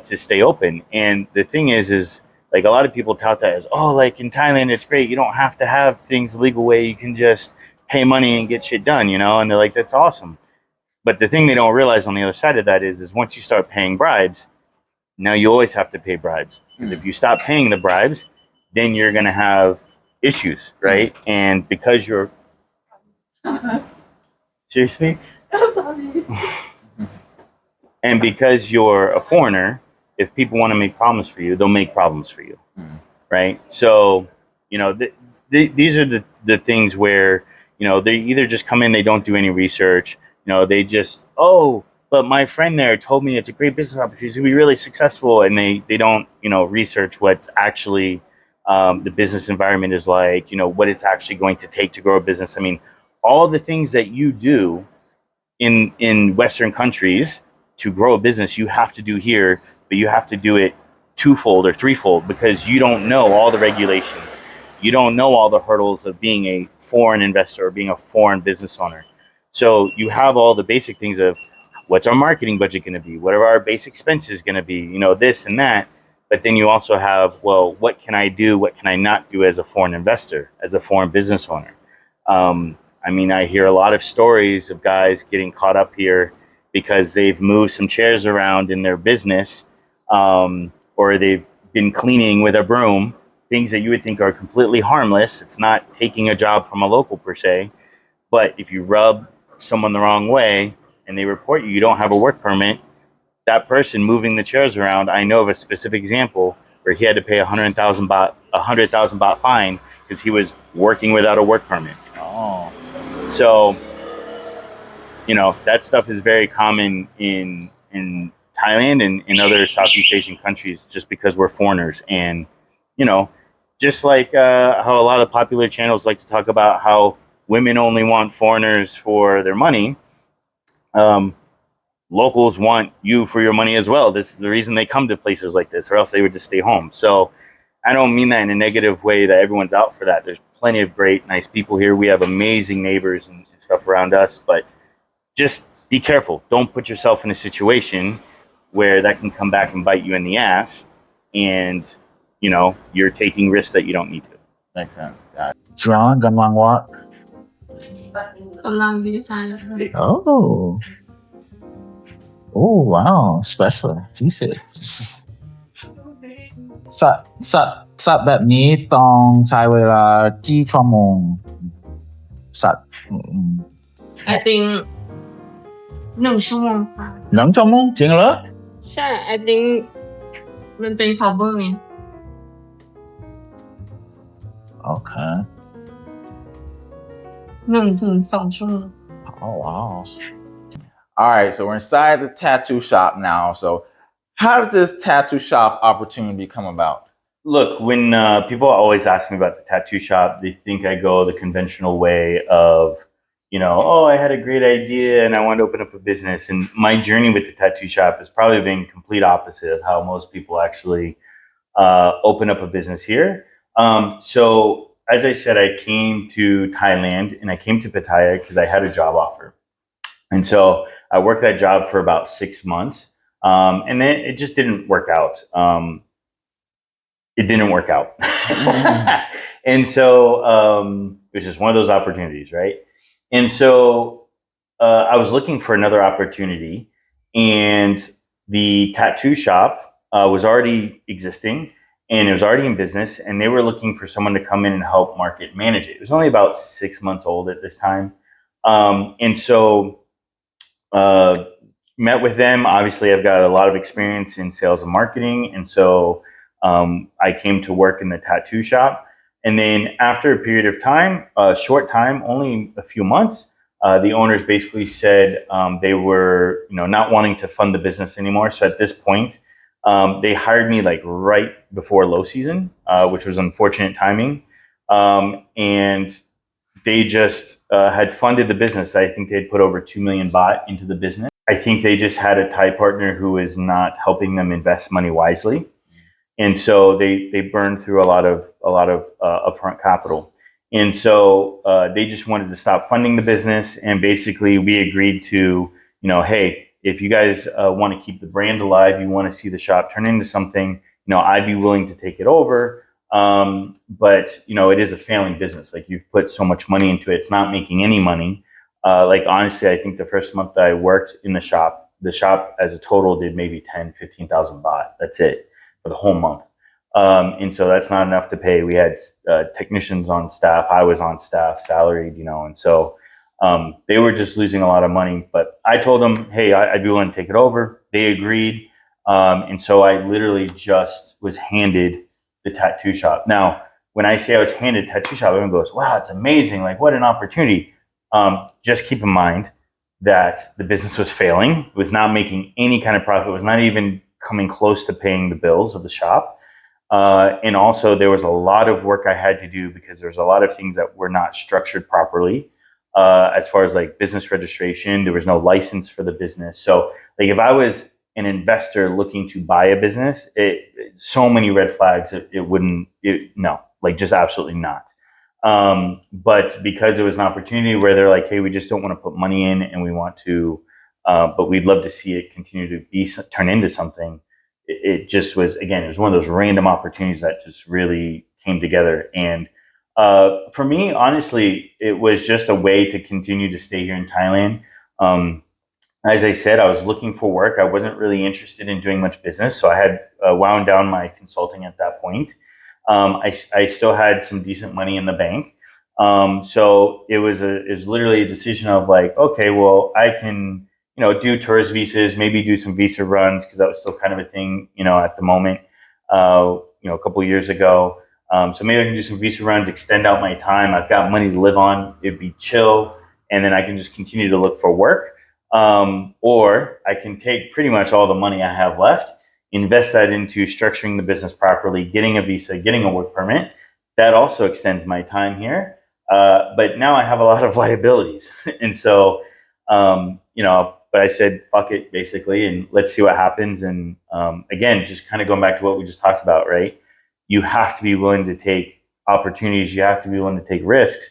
to stay open. And the thing is like a lot of people tout that as, oh, like in Thailand, it's great. You don't have to have things the legal way. You can just pay money and get shit done, And they're like, that's awesome. But the thing they don't realize on the other side of that is once you start paying bribes, now you always have to pay bribes. Because if you stop paying the bribes, then you're going to have issues, right? And because you're... Seriously? Sorry. And because you're a foreigner, if people want to make problems for you, they'll make problems for you, right? So, these are the things where, they either just come in, they don't do any research, they just, oh, but my friend there told me it's a great business opportunity, it's going to be really successful, and they don't, research what actually the business environment is like, what it's actually going to take to grow a business. I mean, all the things that you do in Western countries to grow a business, you have to do here, but you have to do it twofold or threefold because you don't know all the regulations. You don't know all the hurdles of being a foreign investor or being a foreign business owner. So you have all the basic things of what's our marketing budget going to be? What are our base expenses going to be? This and that. But then you also have, well, what can I do? What can I not do as a foreign investor, as a foreign business owner? I mean, I hear a lot of stories of guys getting caught up here because they've moved some chairs around in their business, or they've been cleaning with a broom, things that you would think are completely harmless. It's not taking a job from a local per se, but if you rub someone the wrong way and they report you, you don't have a work permit, that person moving the chairs around, I know of a specific example where he had to pay 100,000 baht fine because he was working without a work permit. Oh. So, that stuff is very common in Thailand and in other Southeast Asian countries just because we're foreigners. And, just like how a lot of popular channels like to talk about how women only want foreigners for their money, locals want you for your money as well. This is the reason they come to places like this, or else they would just stay home. So I don't mean that in a negative way that everyone's out for that. There's plenty of great, nice people here. We have amazing neighbors and stuff around us, but just be careful. Don't put yourself in a situation where that can come back and bite you in the ass, and you're taking risks that you don't need to. Makes sense. Got it. John กำลัง what กำลังดีไซน์ oh oh wow special พิเศษสัตว์แบบนี้ต้องใช้เวลากี่ชั่วโมงสัตว์ I think 1 ชั่วโมงค่ะ 1 ชั่วโมงจริงเหรอ ใช่ I think มันเป็น cover ไง โอเค 1 ถึง 2 ชั่วโมง oh wow All right, so we're inside the tattoo shop now. So how did this tattoo shop opportunity come about? Look, when people always ask me about the tattoo shop, they think I go the conventional way of, oh, I had a great idea and I want to open up a business. And my journey with the tattoo shop has probably been complete opposite of how most people actually open up a business here. So as I said, I came to Thailand and I came to Pattaya because I had a job offer. And so I worked that job for about 6 months. And then it just didn't work out. It didn't work out. And so it was just one of those opportunities, right? And so I was looking for another opportunity, and the tattoo shop was already existing and it was already in business, and they were looking for someone to come in and help market manage it. It was only about 6 months old at this time. And so met with them. Obviously, I've got a lot of experience in sales and marketing. And so I came to work in the tattoo shop. And then after a period of time, a short time, only a few months, the owners basically said they were, not wanting to fund the business anymore. So at this point, they hired me like right before low season, which was unfortunate timing. And they just had funded the business. I think they'd put over 2 million baht into the business. I think they just had a Thai partner who is not helping them invest money wisely. And so they burned through a lot of upfront capital. And so they just wanted to stop funding the business. And basically we agreed to, hey, if you guys want to keep the brand alive, you want to see the shop turn into something, I'd be willing to take it over. But it is a failing business. Like, you've put so much money into it, it's not making any money. Like, honestly, I think the first month that I worked in the shop as a total did maybe 10, 15,000 baht. That's it for the whole month. And so that's not enough to pay. We had technicians on staff. I was on staff, salaried, and so they were just losing a lot of money. But I told them, hey, I'd be willing to take it over. They agreed. And so I literally just was handed the tattoo shop. Now, when I say I was handed tattoo shop, everyone goes, wow, it's amazing. Like, what an opportunity. Just keep in mind that the business was failing. It was not making any kind of profit. It was not even coming close to paying the bills of the shop. And also there was a lot of work I had to do because there's a lot of things that were not structured properly. As far as like business registration, there was no license for the business. So like, if I was an investor looking to buy a business, so many red flags, no, like, just absolutely not. But because it was an opportunity where they're like, hey, we just don't want to put money in and we want to, but we'd love to see it continue to turn into something. It just was, again, it was one of those random opportunities that just really came together. And for me, honestly, it was just a way to continue to stay here in Thailand. As I said, I was looking for work. I wasn't really interested in doing much business. So I had wound down my consulting at that point. I still had some decent money in the bank. So it was literally a decision of like, okay, well, I can, do tourist visas, maybe do some visa runs, because that was still kind of a thing, at the moment, a couple of years ago. So maybe I can do some visa runs, extend out my time. I've got money to live on. It'd be chill. And then I can just continue to look for work. Or I can take pretty much all the money I have left, invest that into structuring the business properly, getting a visa, getting a work permit. That also extends my time here. But now I have a lot of liabilities. And so, but I said, fuck it, basically, and let's see what happens. And again, just kind of going back to what we just talked about, right? You have to be willing to take opportunities. You have to be willing to take risks.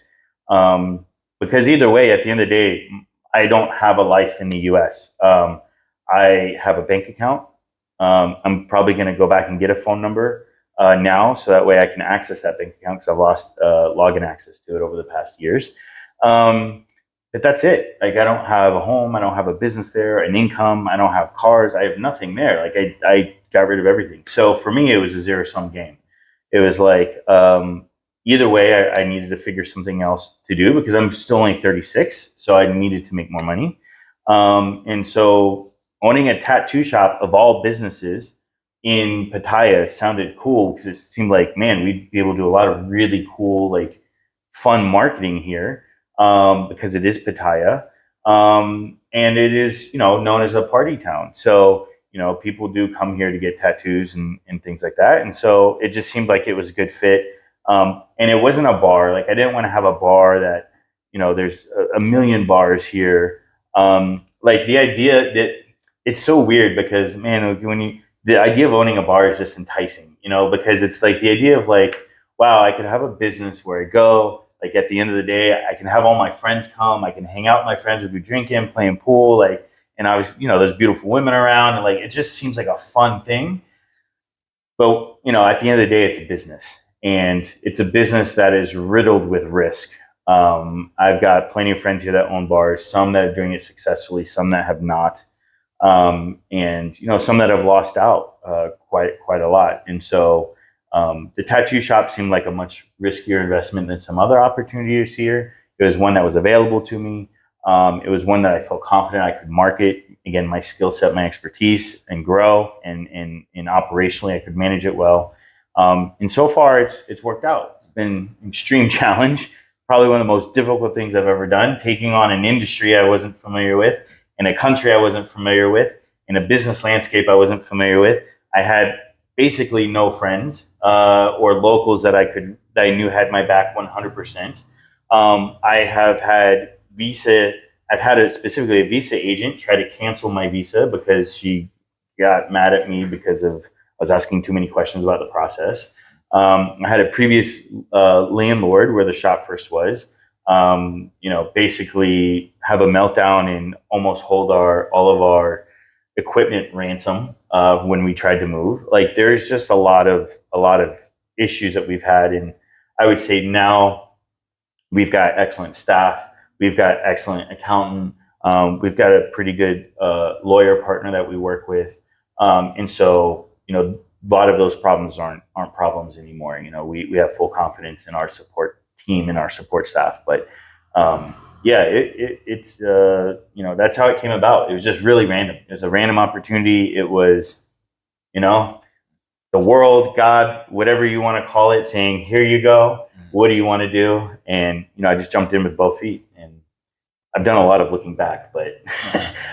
Because either way, at the end of the day, I don't have a life in the US. I have a bank account. I'm probably going to go back and get a phone number now, so that way I can access that bank account, because I've lost login access to it over the past years. But that's it. Like, I don't have a home. I don't have a business there, an income. I don't have cars. I have nothing there. Like, I got rid of everything. So for me, it was a zero-sum game. It was like, either way, I needed to figure something else to do, because I'm still only 36. So I needed to make more money. And so owning a tattoo shop, of all businesses, in Pattaya sounded cool, because it seemed like, man, we'd be able to do a lot of really cool, like, fun marketing here, because it is Pattaya. and it is, known as a party town. So, people do come here to get tattoos and things like that. And so it just seemed like it was a good fit. And it wasn't a bar. Like I didn't want to have a bar that, there's a million bars here. Like the idea that it's so weird because, man, the idea of owning a bar is just enticing, because it's like the idea of like, wow, I could have a business where I go, like at the end of the day, I can have all my friends come, I can hang out with my friends, we'll be drinking, playing pool, like, and I was, there's beautiful women around, and like, it just seems like a fun thing. But, at the end of the day, it's a business, and it's a business that is riddled with risk. I've got plenty of friends here that own bars, some that are doing it successfully, some that have not. And some that have lost out quite a lot. And so the tattoo shop seemed like a much riskier investment than some other opportunities here. It was one that was available to me. It was one that I felt confident I could market. Again, my skill set, my expertise, and grow, and operationally I could manage it well. And so far, it's worked out. It's been an extreme challenge, probably one of the most difficult things I've ever done, taking on an industry I wasn't familiar with, in a country I wasn't familiar with, in a business landscape I wasn't familiar with. I had basically no friends or locals that I knew had my back 100%. I have had I've had specifically a visa agent try to cancel my visa because she got mad at me because I was asking too many questions about the process. I had a previous landlord where the shop first was, basically have a meltdown and almost hold all of our equipment ransom when we tried to move. Like there's just a lot of issues that we've had, and I would say now we've got excellent staff, we've got excellent accountant, we've got a pretty good lawyer partner that we work with, and so a lot of those problems aren't problems anymore. We have full confidence in our support team and our support staff. But it's that's how it came about. It was just really random. It was a random opportunity. It was, the world, God, whatever you want to call it, saying, here you go. What do you want to do? And, I just jumped in with both feet, and I've done a lot of looking back, but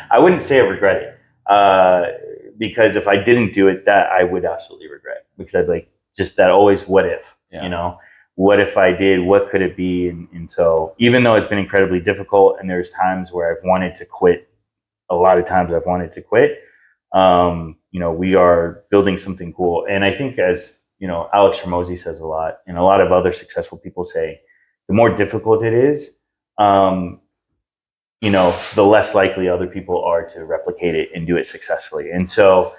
I wouldn't say I regret it. Because if I didn't do it, that I would absolutely regret, because I'd like just that always what if, what if I did, what could it be? And so even though it's been incredibly difficult and there's times where I've wanted to quit, a lot of times I've wanted to quit, we are building something cool. And I think as, Alex Hormozy says a lot, and a lot of other successful people say, the more difficult it is, the less likely other people are to replicate it and do it successfully. And so,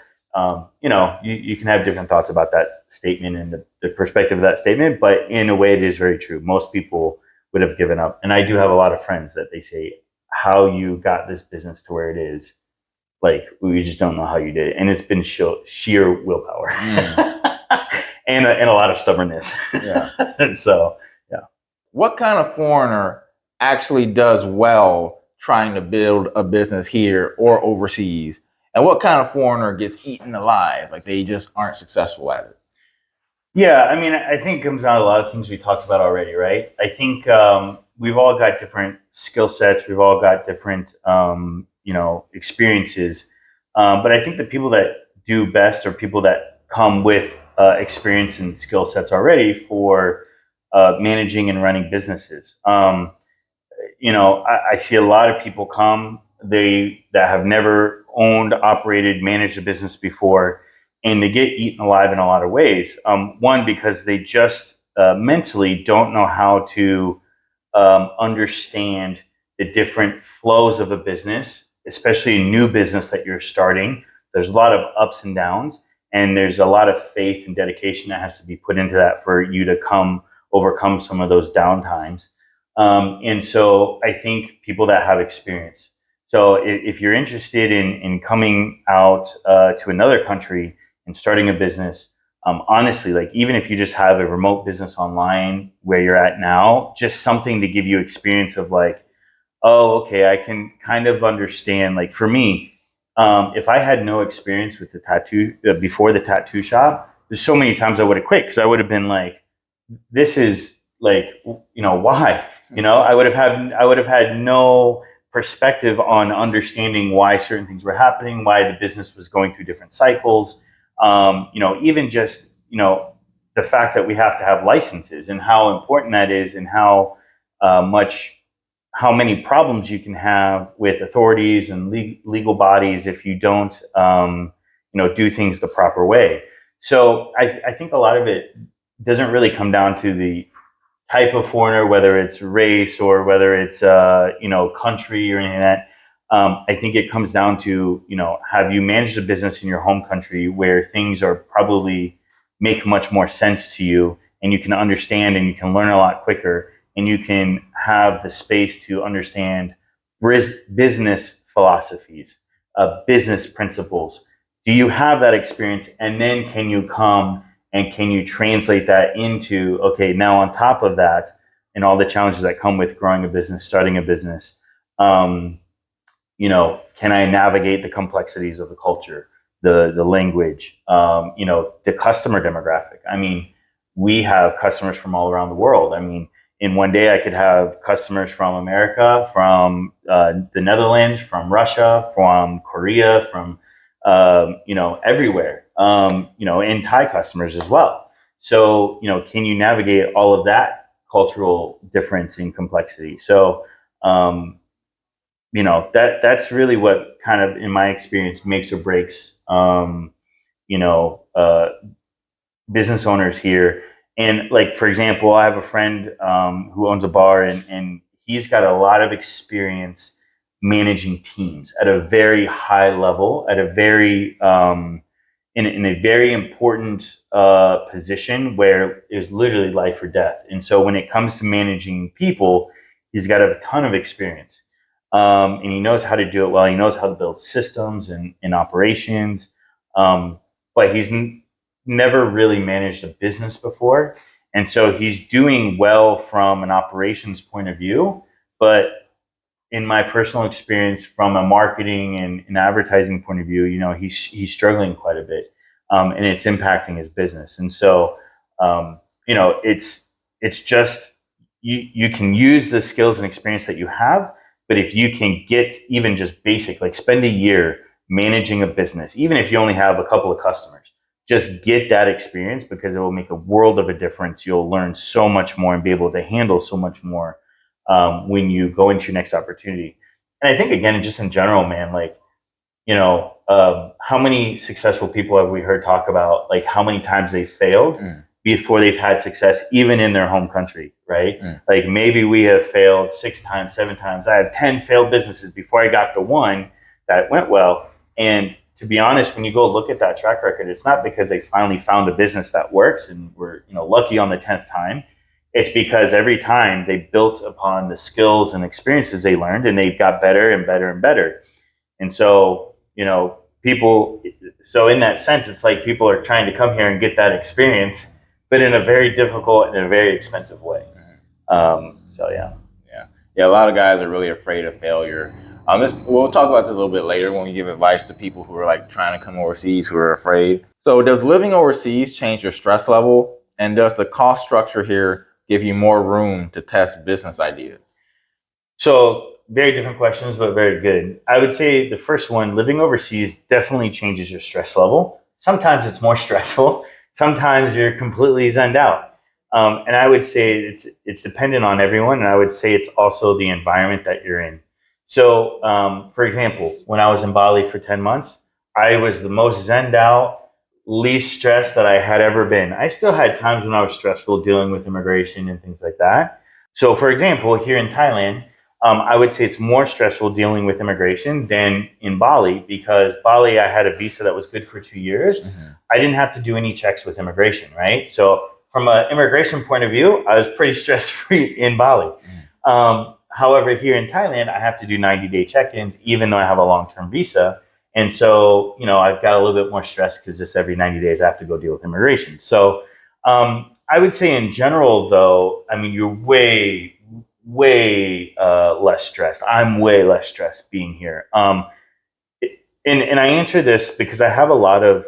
you can have different thoughts about that statement and the perspective of that statement, but in a way it is very true. Most people would have given up. And I do have a lot of friends that they say, how you got this business to where it is, like, we just don't know how you did it. And it's been sheer willpower and a lot of stubbornness. Yeah. And so, yeah. What kind of foreigner actually does well trying to build a business here or overseas? And what kind of foreigner gets eaten alive? Like they just aren't successful at it? Yeah, I mean, I think it comes down to a lot of things we talked about already, right? I think we've all got different skill sets. We've all got different, experiences. But I think the people that do best are people that come with experience and skill sets already for managing and running businesses. I see a lot of people come, that have never owned, operated, managed a business before, and they get eaten alive in a lot of ways. One, because they just mentally don't know how to understand the different flows of a business, especially a new business that you're starting. There's a lot of ups and downs, and there's a lot of faith and dedication that has to be put into that for you to overcome some of those down times. And so I think people that have experience. So if you're interested in coming out to another country and starting a business, honestly, like even if you just have a remote business online where you're at now, just something to give you experience of like, oh, okay, I can kind of understand. Like for me, if I had no experience with the tattoo before the tattoo shop, there's so many times I would have quit, because I would have been like, this is like, why? I would have had no perspective on understanding why certain things were happening, why the business was going through different cycles. Even just, the fact that we have to have licenses and how important that is, and how many problems you can have with authorities and legal bodies if you don't, do things the proper way. So I think a lot of it doesn't really come down to the type of foreigner, whether it's race or whether it's country or anything like that. I think it comes down to, have you managed a business in your home country where things are probably make much more sense to you, and you can understand and you can learn a lot quicker, and you can have the space to understand business philosophies, business principles. Do you have that experience? And then can you come and can you translate that into, okay, now on top of that, and all the challenges that come with growing a business, starting a business, can I navigate the complexities of the culture, the language, the customer demographic? I mean, we have customers from all around the world. I mean, in one day I could have customers from America, from the Netherlands, from Russia, from Korea, from everywhere, and Thai customers as well. So, can you navigate all of that cultural difference and complexity? So, that's really what kind of, in my experience, makes or breaks, business owners here. And like, for example, I have a friend who owns a bar, and he's got a lot of experience managing teams at a very high level, at a very in a very important position where it was literally life or death. And so when it comes to managing people, he's got a ton of experience, and he knows how to do it well. He knows how to build systems and operations, but he's never really managed a business before. And so he's doing well from an operations point of view, but in my personal experience, from a marketing and advertising point of view, he's struggling quite a bit, and it's impacting his business. And so, it's just you can use the skills and experience that you have, but if you can get even just basic, like spend a year managing a business, even if you only have a couple of customers, just get that experience, because it will make a world of a difference. You'll learn so much more and be able to handle so much more when you go into your next opportunity. And I think, again, just in general, man, like, how many successful people have we heard talk about, like, how many times they failed before they've had success, even in their home country, right? Like, maybe we have failed 6 times, 7 times. I have 10 failed businesses before I got the one that went well. And to be honest, when you go look at that track record, it's not because they finally found a business that works and were, lucky on the 10th time. It's because every time they built upon the skills and experiences they learned, and they got better and better and better. And so, so in that sense, it's like people are trying to come here and get that experience, but in a very difficult and a very expensive way. So, yeah. Yeah, a lot of guys are really afraid of failure. We'll talk about this a little bit later when we give advice to people who are like trying to come overseas, who are afraid. So does living overseas change your stress level? And does the cost structure here give you more room to test business ideas? So very different questions, but very good. I would say the first one, living overseas definitely changes your stress level. Sometimes it's more stressful. Sometimes you're completely zenned out. And I would say it's dependent on everyone. And I would say it's also the environment that you're in. So, for example, when I was in Bali for 10 months, I was the most zenned out, least stressed that I had ever been. I still had times when I was stressful dealing with immigration and things like that. So, for example, here in Thailand, I would say it's more stressful dealing with immigration than in Bali, because Bali, I had a visa that was good for 2 years. I didn't have to do any checks with immigration, right? So from an immigration point of view, I was pretty stress-free in Bali. However, here in Thailand, I have to do 90-day check-ins, even though I have a long-term visa. And so, I've got a little bit more stress because just every 90 days I have to go deal with immigration. So I would say in general, though, I mean, you're way less stressed. I'm way less stressed being here. And I answer this because I have a lot of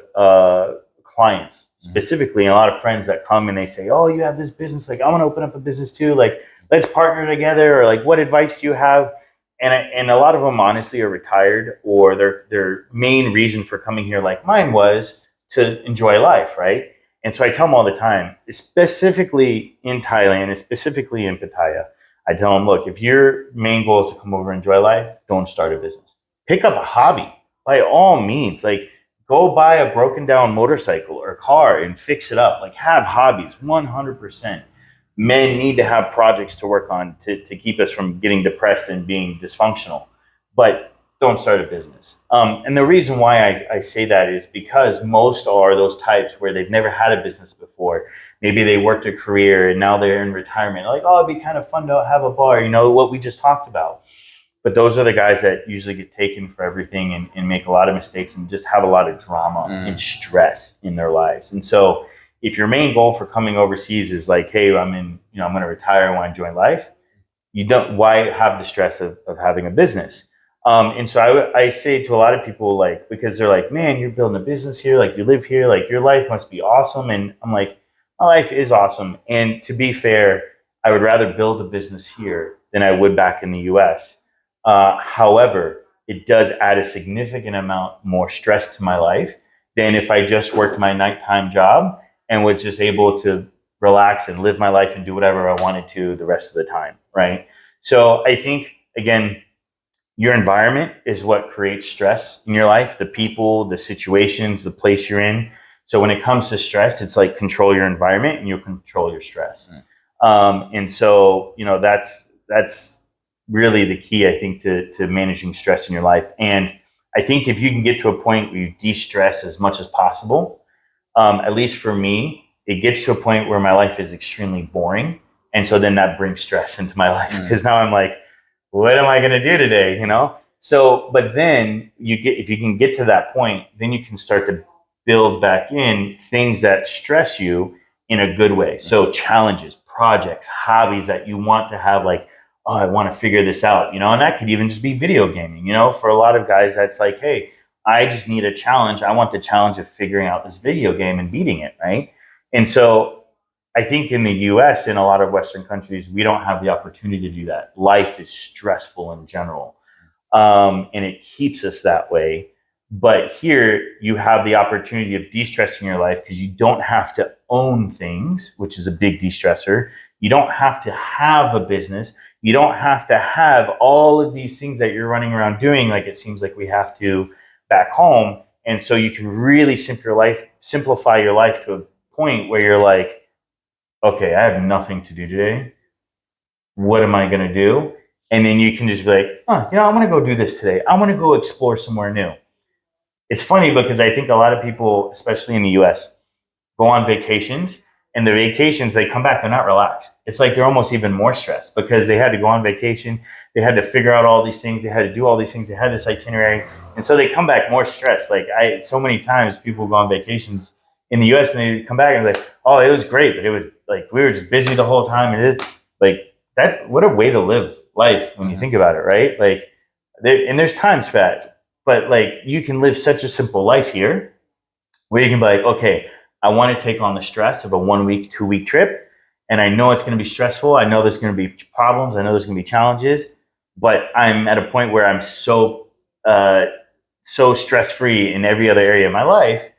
clients specifically, and a lot of friends that come and they say, oh, you have this business. Like, I want to open up a business too. Like, let's partner together. Or like, what advice do you have? and a lot of them honestly are retired, or their main reason for coming here, like mine, was to enjoy life, right? And so I tell them all the time, specifically in Thailand, and specifically in Pattaya, I tell them, look, if your main goal is to come over and enjoy life, don't start a business. Pick up a hobby by all means. Like, go buy a broken down motorcycle or car and fix it up. Like, have hobbies, 100%. Men need to have projects to work on to keep us from getting depressed and being dysfunctional. But don't start a business. And the reason why I say that is because most are those types where they've never had a business before. Maybe they worked a career and now they're in retirement. Like, oh, it'd be kind of fun to have a bar, what we just talked about. But those are the guys that usually get taken for everything and make a lot of mistakes and just have a lot of drama and stress in their lives. And so if your main goal for coming overseas is like, hey, I'm going to retire, I want to enjoy life, why have the stress of having a business? And so I say to a lot of people, like, because they're like, man, you're building a business here, like you live here, like your life must be awesome. And I'm like, my life is awesome. And to be fair, I would rather build a business here than I would back in the US. However, it does add a significant amount more stress to my life than if I just worked my nighttime job and was just able to relax and live my life and do whatever I wanted to the rest of the time, right? So I think, again, your environment is what creates stress in your life, the people, the situations, the place you're in. So when it comes to stress, it's like control your environment and you'll control your stress. And so, that's really the key, I think, to managing stress in your life. And I think if you can get to a point where you de-stress as much as possible, at least for me, it gets to a point where my life is extremely boring. And so then that brings stress into my life because now I'm like, what am I going to do today? So, but then if you can get to that point, then you can start to build back in things that stress you in a good way. So challenges, projects, hobbies that you want to have, like, oh, I want to figure this out, and that could even just be video gaming, for a lot of guys, that's like, hey, I just need a challenge. I want the challenge of figuring out this video game and beating it. Right. And so I think in the US, in a lot of Western countries, we don't have the opportunity to do that. Life is stressful in general. And it keeps us that way. But here you have the opportunity of de-stressing your life because you don't have to own things, which is a big de-stressor. You don't have to have a business. You don't have to have all of these things that you're running around doing, like it seems like we have to back home. And so you can really simplify your life to a point where you're like, okay, I have nothing to do today. What am I going to do? And then you can just be like, I'm going to go do this today. I want to go explore somewhere new. It's funny because I think a lot of people, especially in the US, go on vacations, and the vacations, they come back, they're not relaxed. It's like they're almost even more stressed because they had to go on vacation. They had to figure out all these things. They had to do all these things. They had this itinerary. And so they come back more stressed. Like so many times people go on vacations in the US and they come back and they're like, oh, it was great. But it was like, we were just busy the whole time. And it's like that, what a way to live life when you think about it, right? Like, there's times for that, but like you can live such a simple life here where you can be like, okay, I want to take on the stress of a 1 week, 2 week trip. And I know it's going to be stressful. I know there's going to be problems. I know there's going to be challenges, but I'm at a point where I'm so stress-free in every other area of my life.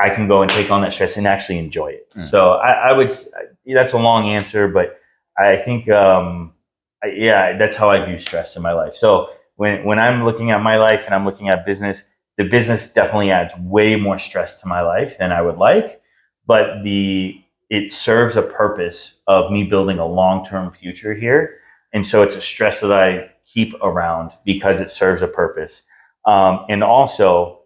I can go and take on that stress and actually enjoy it. So I would, that's a long answer, but I think, that's how I view stress in my life. So when I'm looking at my life and I'm looking at business, the business definitely adds way more stress to my life than I would like, but it serves a purpose of me building a long-term future here. And so it's a stress that I keep around because it serves a purpose. And also,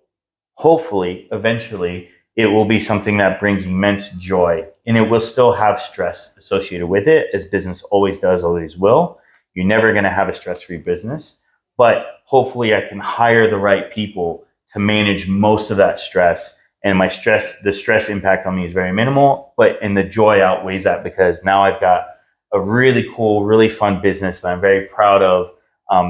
hopefully, eventually, it will be something that brings immense joy, and it will still have stress associated with it, as business always does, always will. You're never going to have a stress-free business, but hopefully I can hire the right people to manage most of that stress. And the stress impact on me is very minimal, and the joy outweighs that because now I've got a really cool, really fun business that I'm very proud of,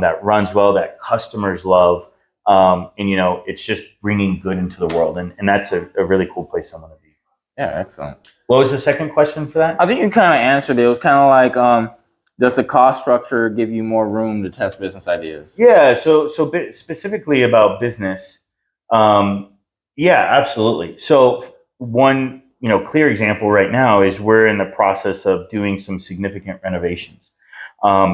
that runs well, that customers love. And it's just bringing good into the world. And that's a really cool place I want to be. Yeah, excellent. What was the second question for that? I think you kind of answered it. It was kind of like, Does the cost structure give you more room to test business ideas? Yeah. So specifically about business, yeah, absolutely. So one, clear example right now is we're in the process of doing some significant renovations.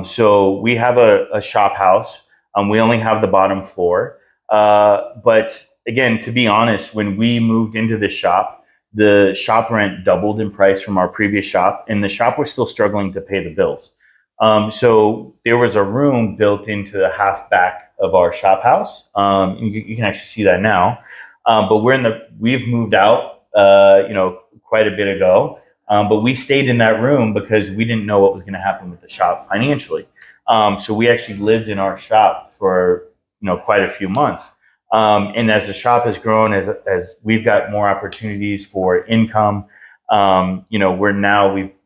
So we have a shop house. We only have the bottom floor. But again, to be honest, when we moved into this shop, the shop rent doubled in price from our previous shop, and the shop was still struggling to pay the bills. So there was a room built into the half back of our shop house. You can actually see that now. But we've moved out, quite a bit ago. But we stayed in that room because we didn't know what was going to happen with the shop financially. So we actually lived in our shop for, quite a few months. And as the shop has grown, as we've got more opportunities for income,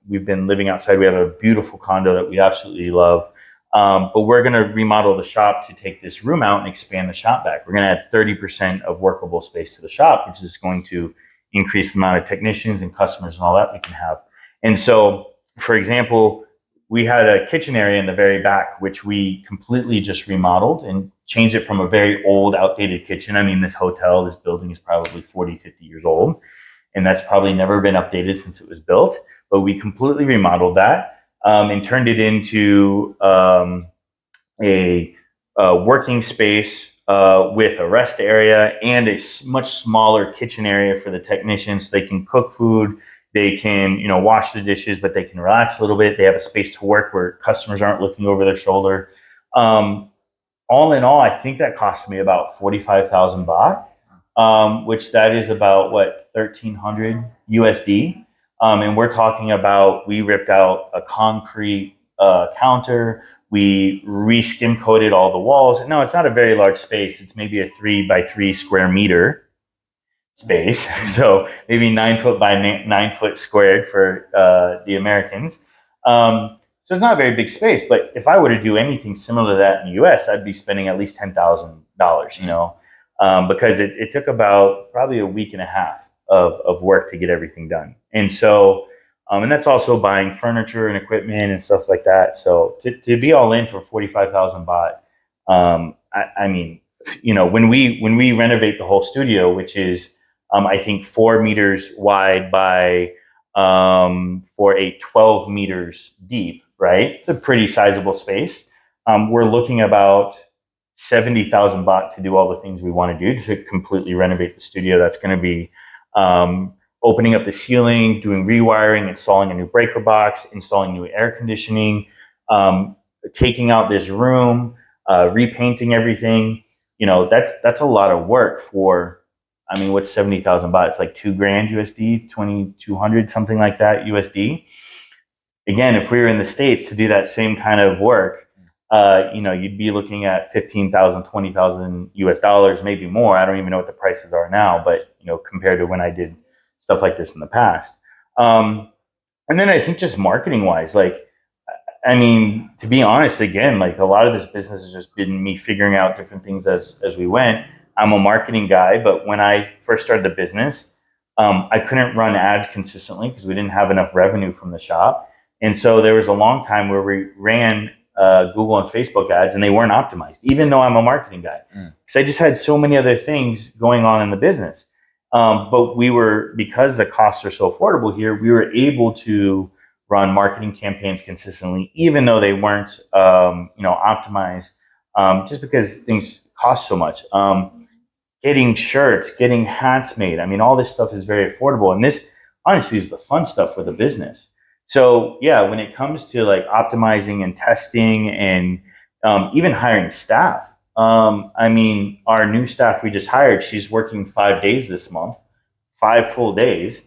we've been living outside. We have a beautiful condo that we absolutely love. But we're going to remodel the shop to take this room out and expand the shop back. We're going to add 30% of workable space to the shop, which is going to increase the amount of technicians and customers and all that we can have. And so, for example, we had a kitchen area in the very back, which we completely just remodeled and changed it from a very old, outdated kitchen. I mean, this building is probably 40, 50 years old, and that's probably never been updated since it was built. But we completely remodeled that and turned it into a working space with a rest area and a much smaller kitchen area for the technicians. They can cook food, they can wash the dishes, but they can relax a little bit. They have a space to work where customers aren't looking over their shoulder. All in all, I think that cost me about 45,000 baht, which that is about 1,300 USD. And we're talking about, we ripped out a concrete counter. We re-skim coated all the walls. No, it's not a very large space. It's maybe a 3 by 3 square meter space. So maybe 9 foot by 9 foot squared for the Americans. So it's not a very big space, but if I were to do anything similar to that in the US, I'd be spending at least $10,000, because it took about probably a week and a half of work to get everything done. And so, and that's also buying furniture and equipment and stuff like that. So to be all in for 45,000 baht, I mean, when we renovate the whole studio, which is, I think 4 meters wide by, for a 12 meters deep, right? It's a pretty sizable space. We're looking about 70,000 baht to do all the things we want to do to completely renovate the studio. That's going to be opening up the ceiling, doing rewiring, installing a new breaker box, installing new air conditioning, taking out this room, repainting everything. That's a lot of work for, I mean, what's 70,000 baht? It's like $2,000 USD, 2,200, something like that USD. Again, if we were in the States to do that same kind of work, you'd be looking at 15,000, 20,000 US dollars, maybe more. I don't even know what the prices are now, but compared to when I did stuff like this in the past. And then I think just marketing wise, I mean, to be honest, again, a lot of this business has just been me figuring out different things as we went. I'm a marketing guy, but when I first started the business, I couldn't run ads consistently because we didn't have enough revenue from the shop. And so there was a long time where we ran Google and Facebook ads and they weren't optimized, even though I'm a marketing guy. Because I just had so many other things going on in the business. But because the costs are so affordable here, we were able to run marketing campaigns consistently, even though they weren't, optimized, just because things cost so much. Getting shirts, getting hats made. I mean, all this stuff is very affordable. And this honestly is the fun stuff for the business. So yeah, when it comes to optimizing and testing and even hiring staff, I mean, our new staff we just hired, she's working 5 days this month, 5 full days.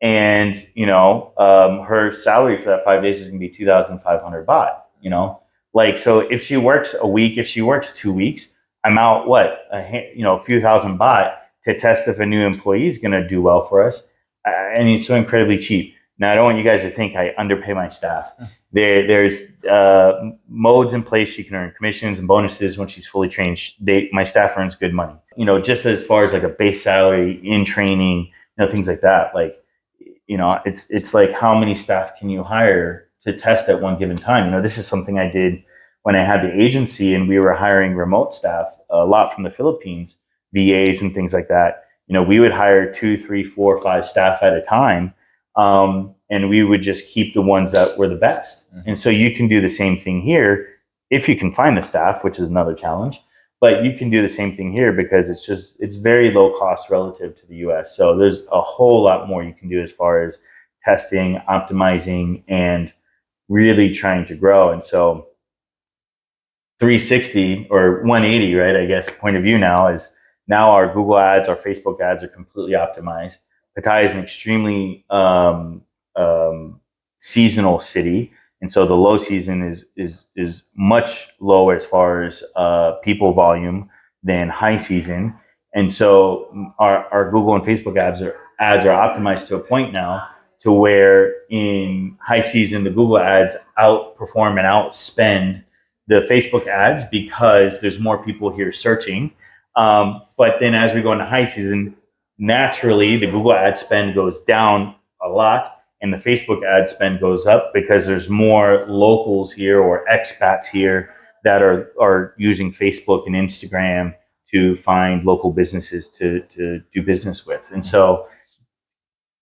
And, her salary for that 5 days is going to be 2,500 baht, so if she works a week, if she works 2 weeks, I'm out, a few thousand baht to test if a new employee is going to do well for us. And it's so incredibly cheap. Now, I don't want you guys to think I underpay my staff. There's modes in place. She can earn commissions and bonuses when she's fully trained. My staff earns good money. Just as far as a base salary in training, things like that. It's like how many staff can you hire to test at one given time. This is something I did when I had the agency and we were hiring remote staff a lot from the Philippines, VAs and things like that. We would hire 2, 3, 4, 5 staff at a time. And we would just keep the ones that were the best. Mm-hmm. And so you can do the same thing here if you can find the staff, which is another challenge. But you can do the same thing here because it's very low cost relative to the US. So there's a whole lot more you can do as far as testing, optimizing, and really trying to grow. And so 360 or 180, right? I guess point of view now is now our Google ads, our Facebook ads are completely optimized. Pattaya is an extremely seasonal city. And so the low season is much lower as far as people volume than high season. And so our Google and Facebook ads are optimized to a point now to where in high season, the Google ads outperform and outspend the Facebook ads because there's more people here searching. But then as we go into high season, naturally the Google ad spend goes down a lot and the Facebook ad spend goes up because there's more locals here or expats here that are using Facebook and Instagram to find local businesses to do business with. And so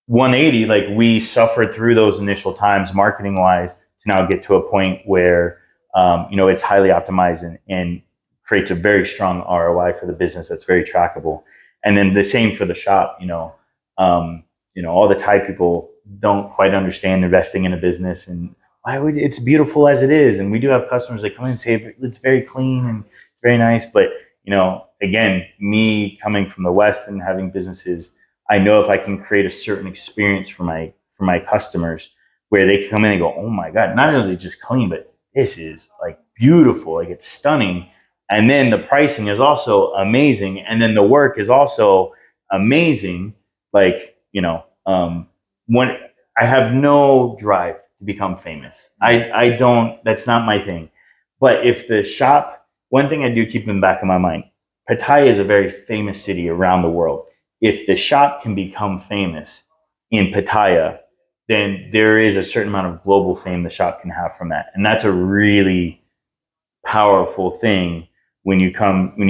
180, like we suffered through those initial times marketing wise to now get to a point where it's highly optimized and creates a very strong ROI for the business that's very trackable. And then the same for the shop. All the Thai people don't quite understand investing in a business and why would it's beautiful as it is. And we do have customers that come in and say it's very clean and it's very nice. But again, me coming from the West and having businesses, I know if I can create a certain experience for my customers where they can come in and go, oh my God, not only is it just clean, but this is like beautiful, like it's stunning. And then the pricing is also amazing. And then the work is also amazing. Like, when I have no drive to become famous, I don't, that's not my thing. But if the shop, one thing I do keep in the back of my mind, Pattaya is a very famous city around the world. If the shop can become famous in Pattaya, then there is a certain amount of global fame the shop can have from that. And that's a really powerful thing when you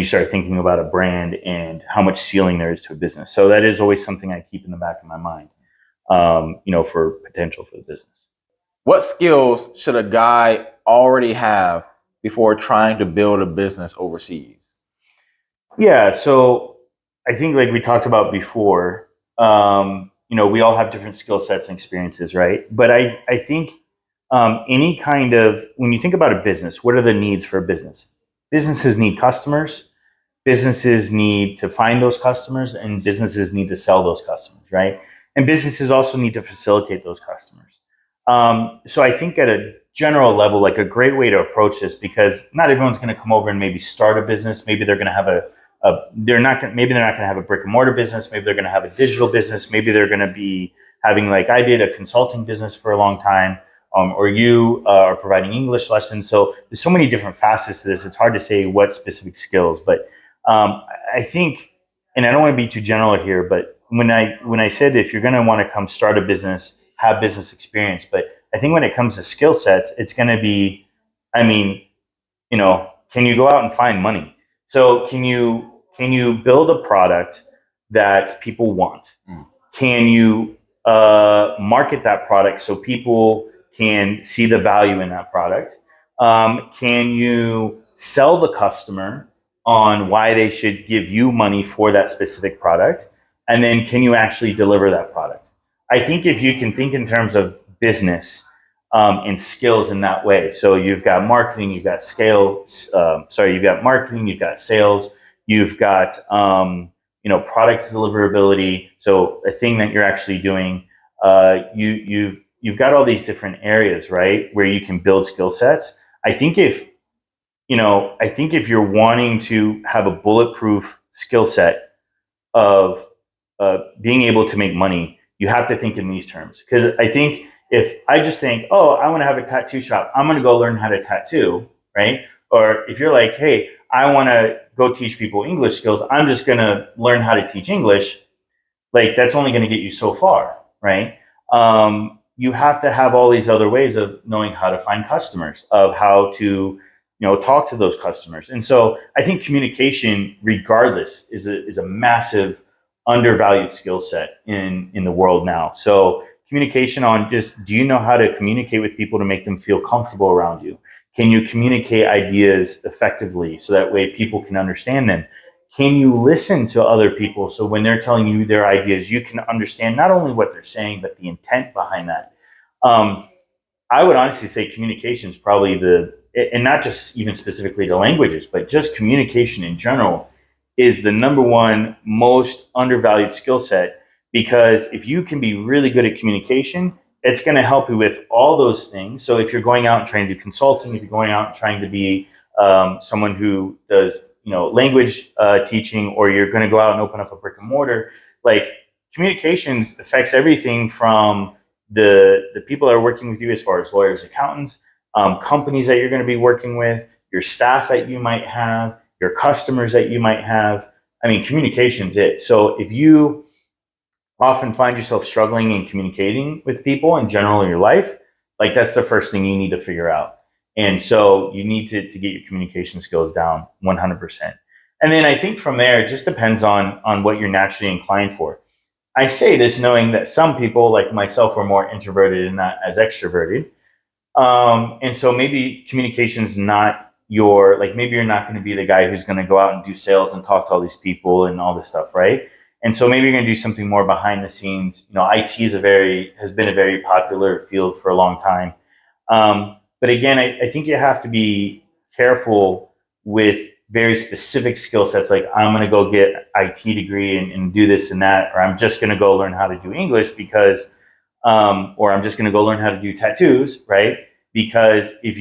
start thinking about a brand and how much ceiling there is to a business. So that is always something I keep in the back of my mind, for potential for the business. What skills should a guy already have before trying to build a business overseas? Yeah, so I think like we talked about before, we all have different skill sets and experiences, right? But I think any kind of, when you think about a business, what are the needs for a business? Businesses need customers, businesses need to find those customers, and businesses need to sell those customers, right? And businesses also need to facilitate those customers. So I think at a general level, like a great way to approach this, because not everyone's going to come over and maybe start a business. Maybe they're going to have they're not going to have a brick and mortar business. Maybe they're going to have a digital business. Maybe they're going to be having, like I did, a consulting business for a long time. Or you are providing English lessons. So there's so many different facets to this. It's hard to say what specific skills, but I think, and I don't want to be too general here, but when I said if you're going to want to come start a business, have business experience, but I think when it comes to skill sets, it's going to be, can you go out and find money? So can you build a product that people want? Can you market that product so people can see the value in that product? Can you sell the customer on why they should give you money for that specific product? And then can you actually deliver that product? I think if you can think in terms of business and skills in that way. So you've got marketing, you've got you've got marketing, you've got sales, you've got product deliverability. So a thing that you're actually doing, you've got all these different areas, right, where you can build skill sets. I think if you're wanting to have a bulletproof skill set of being able to make money, you have to think in these terms. Because I think if I just think, oh, I want to have a tattoo shop, I'm going to go learn how to tattoo, right? Or if you're like, hey, I want to go teach people English skills, I'm just going to learn how to teach English, like that's only going to get you so far, right? you have to have all these other ways of knowing how to find customers, of how to, talk to those customers. And so I think communication, regardless, is a massive undervalued skill set in the world now. So communication on just, do you know how to communicate with people to make them feel comfortable around you? Can you communicate ideas effectively so that way people can understand them? Can you listen to other people so when they're telling you their ideas, you can understand not only what they're saying, but the intent behind that? Um, I would honestly say communication is probably and not just even specifically to languages, but just communication in general is the number one most undervalued skill set. Because if you can be really good at communication, it's going to help you with all those things. So if you're going out and trying to do consulting, if you're going out and trying to be someone who does, language teaching, or you're going to go out and open up a brick and mortar, like communications affects everything from the people that are working with you, as far as lawyers, accountants, companies that you're going to be working with, your staff that you might have, your customers that you might have. I mean, communication's it. So if you often find yourself struggling in communicating with people in general in your life, like that's the first thing you need to figure out. And so you need to get your communication skills down 100%. And then I think from there, it just depends on what you're naturally inclined for. I say this knowing that some people, like myself, are more introverted and not as extroverted. And so maybe communication's not like maybe you're not going to be the guy who's going to go out and do sales and talk to all these people and all this stuff, right? And so maybe you're going to do something more behind the scenes. IT has been a very popular field for a long time. But again, I think you have to be careful with very specific skill sets. Like, I'm going to go get IT degree and do this and that, or I'm just going to go learn how to do English because, or I'm just going to go learn how to do tattoos, right? Because if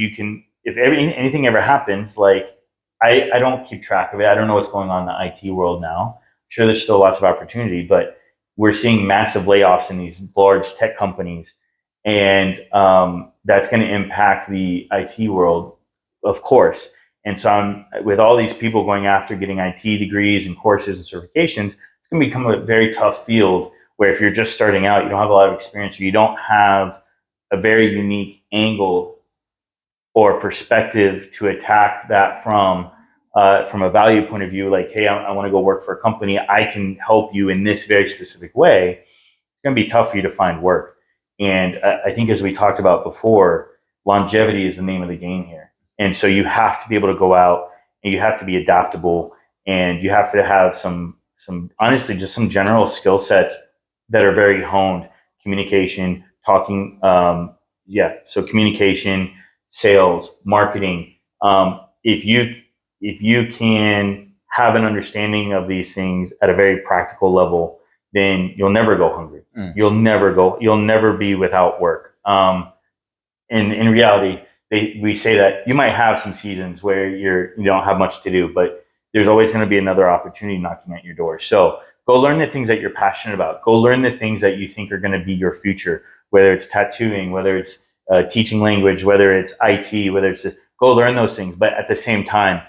anything ever happens, like I don't keep track of it. I don't know what's going on in the IT world now. I'm sure there's still lots of opportunity, but we're seeing massive layoffs in these large tech companies, and that's going to impact the IT world, of course. And so with all these people going after getting IT degrees and courses and certifications, it's going to become a very tough field where if you're just starting out, you don't have a lot of experience, or you don't have a very unique angle or perspective to attack that from a value point of view. Like, hey, I want to go work for a company. I can help you in this very specific way. It's going to be tough for you to find work. And I think, as we talked about before, longevity is the name of the game here. And so you have to be able to go out and you have to be adaptable, and you have to have some honestly, just some general skill sets that are very honed. Communication, talking, so communication, sales, marketing. If you can have an understanding of these things at a very practical level, then you'll never go hungry. You'll never be without work. In reality, we say that you might have some seasons where you don't have much to do, but there's always going to be another opportunity knocking at your door. So go learn the things that you're passionate about. Go learn the things that you think are going to be your future, whether it's tattooing, whether it's teaching language, whether it's IT, go learn those things. But at the same time,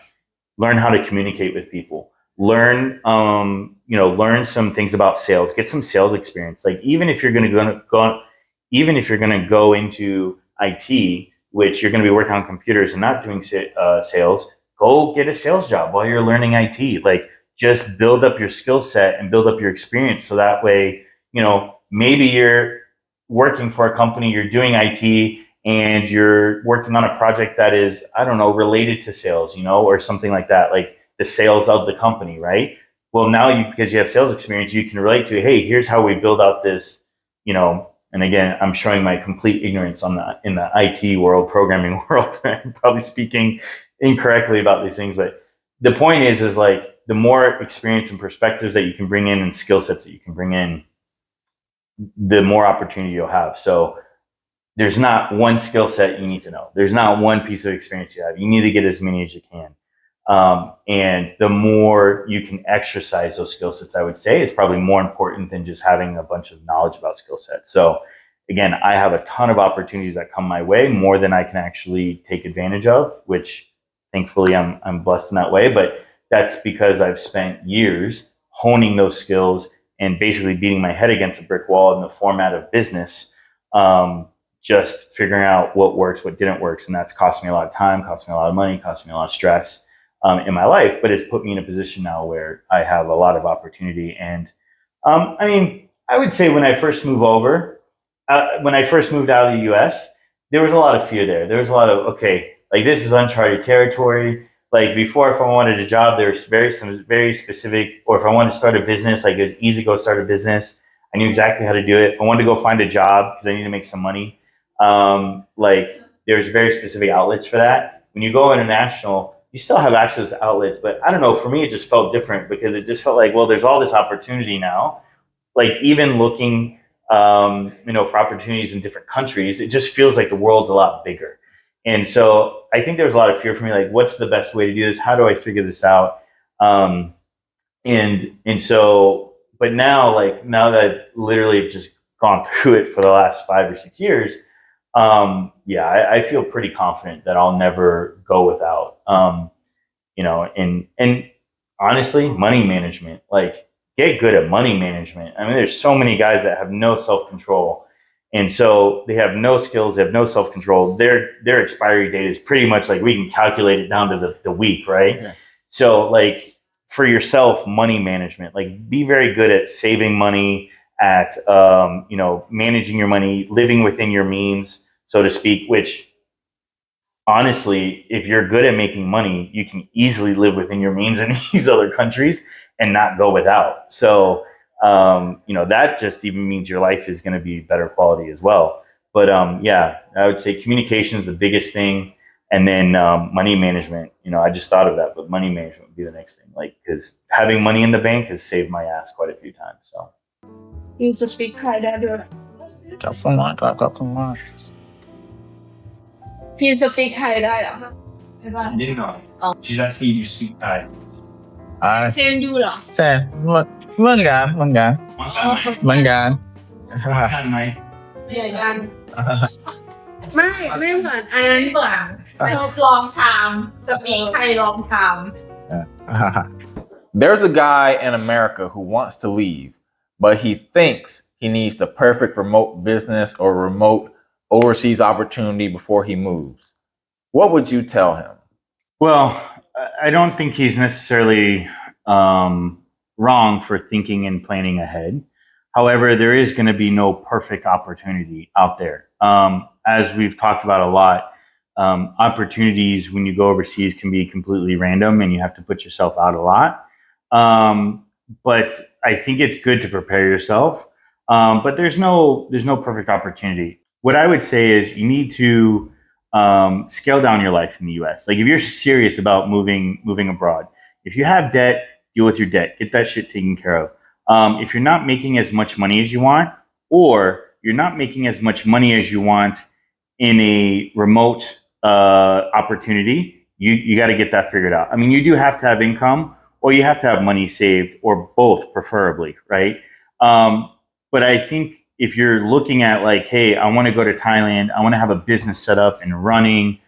learn how to communicate with people. Learn some things about sales. Get some sales experience. Like, even if you're going to go into IT, which you're going to be working on computers and not doing sales, go get a sales job while you're learning IT. Like, just build up your skill set and build up your experience. So that way, maybe you're working for a company, you're doing IT, and you're working on a project that is, I don't know, related to sales, or something like that, like the sales of the company, right? Well, now because you have sales experience, you can relate to, hey, here's how we build out this, and again, I'm showing my complete ignorance in the IT world, programming world. I'm probably speaking incorrectly about these things, but the point is like, the more experience and perspectives that you can bring in and skill sets that you can bring in, the more opportunity you'll have. So there's not one skill set you need to know. There's not one piece of experience you have. You need to get as many as you can. And the more you can exercise those skill sets, I would say, is probably more important than just having a bunch of knowledge about skill sets. So again, I have a ton of opportunities that come my way, more than I can actually take advantage of, which thankfully I'm blessed in that way. But that's because I've spent years honing those skills and basically beating my head against a brick wall in the format of business. just figuring out what works, what didn't work. And that's cost me a lot of time, cost me a lot of money, cost me a lot of stress in my life. But it's put me in a position now where I have a lot of opportunity. And I mean, I would say when I first moved out of the US, there was a lot of fear there. There was a lot of, okay, like this is uncharted territory. Like before, if I wanted a job, there's some very specific, or if I wanted to start a business, like it was easy to go start a business. I knew exactly how to do it. If I wanted to go find a job because I needed to make some money, like there's very specific outlets for that. When you go international, you still have access to outlets, but I don't know, for me, it just felt different because it just felt like, well, there's all this opportunity now. Like even looking, for opportunities in different countries, it just feels like the world's a lot bigger. And so I think there was a lot of fear for me, like, what's the best way to do this? How do I figure this out? And so, but now, like now that I've literally just gone through it for the last 5 or 6 years, I feel pretty confident that I'll never go without, and honestly, money management, like get good at money management. I mean, there's so many guys that have no self-control. And so they have no skills, they have no self-control. Their expiry date is pretty much like we can calculate it down to the week, right? Yeah. So like for yourself, money management, like be very good at saving money, at managing your money, living within your means, so to speak, which honestly, if you're good at making money, you can easily live within your means in these other countries and not go without. So, that just even means your life is going to be better quality as well. But I would say communication is the biggest thing. And then money management, I just thought of that, but money management would be the next thing. Like, because having money in the bank has saved my ass quite a few times. So. 你 speak Thai ได้ด้วย He speak Thai ได้เหรอคะไม่ว่า Didn't know. She's asking you to speak Thai. เซนยูเหรอ ใช่เหมือนกันเหมือนกัน ไหม เหมือนกันไม่เหมือนอันนั้นเหมือนลองทำสปีกไทยลองทำ There's a guy in America who wants to leave, but he thinks he needs the perfect remote business or remote overseas opportunity before he moves. What would you tell him? Well, I don't think he's necessarily wrong for thinking and planning ahead. However, there is going to be no perfect opportunity out there. As we've talked about a lot, opportunities when you go overseas can be completely random and you have to put yourself out a lot. But I think it's good to prepare yourself. But there's no perfect opportunity. What I would say is you need to scale down your life in the US. Like if you're serious about moving abroad, if you have debt, deal with your debt, get that shit taken care of. If you're not making as much money as you want, or you're not making as much money as you want in a remote opportunity, you got to get that figured out. I mean, you do have to have income, or you have to have money saved, or both preferably, right? But I think if you're looking at like, hey, I want to go to Thailand, I want to have a business set up and running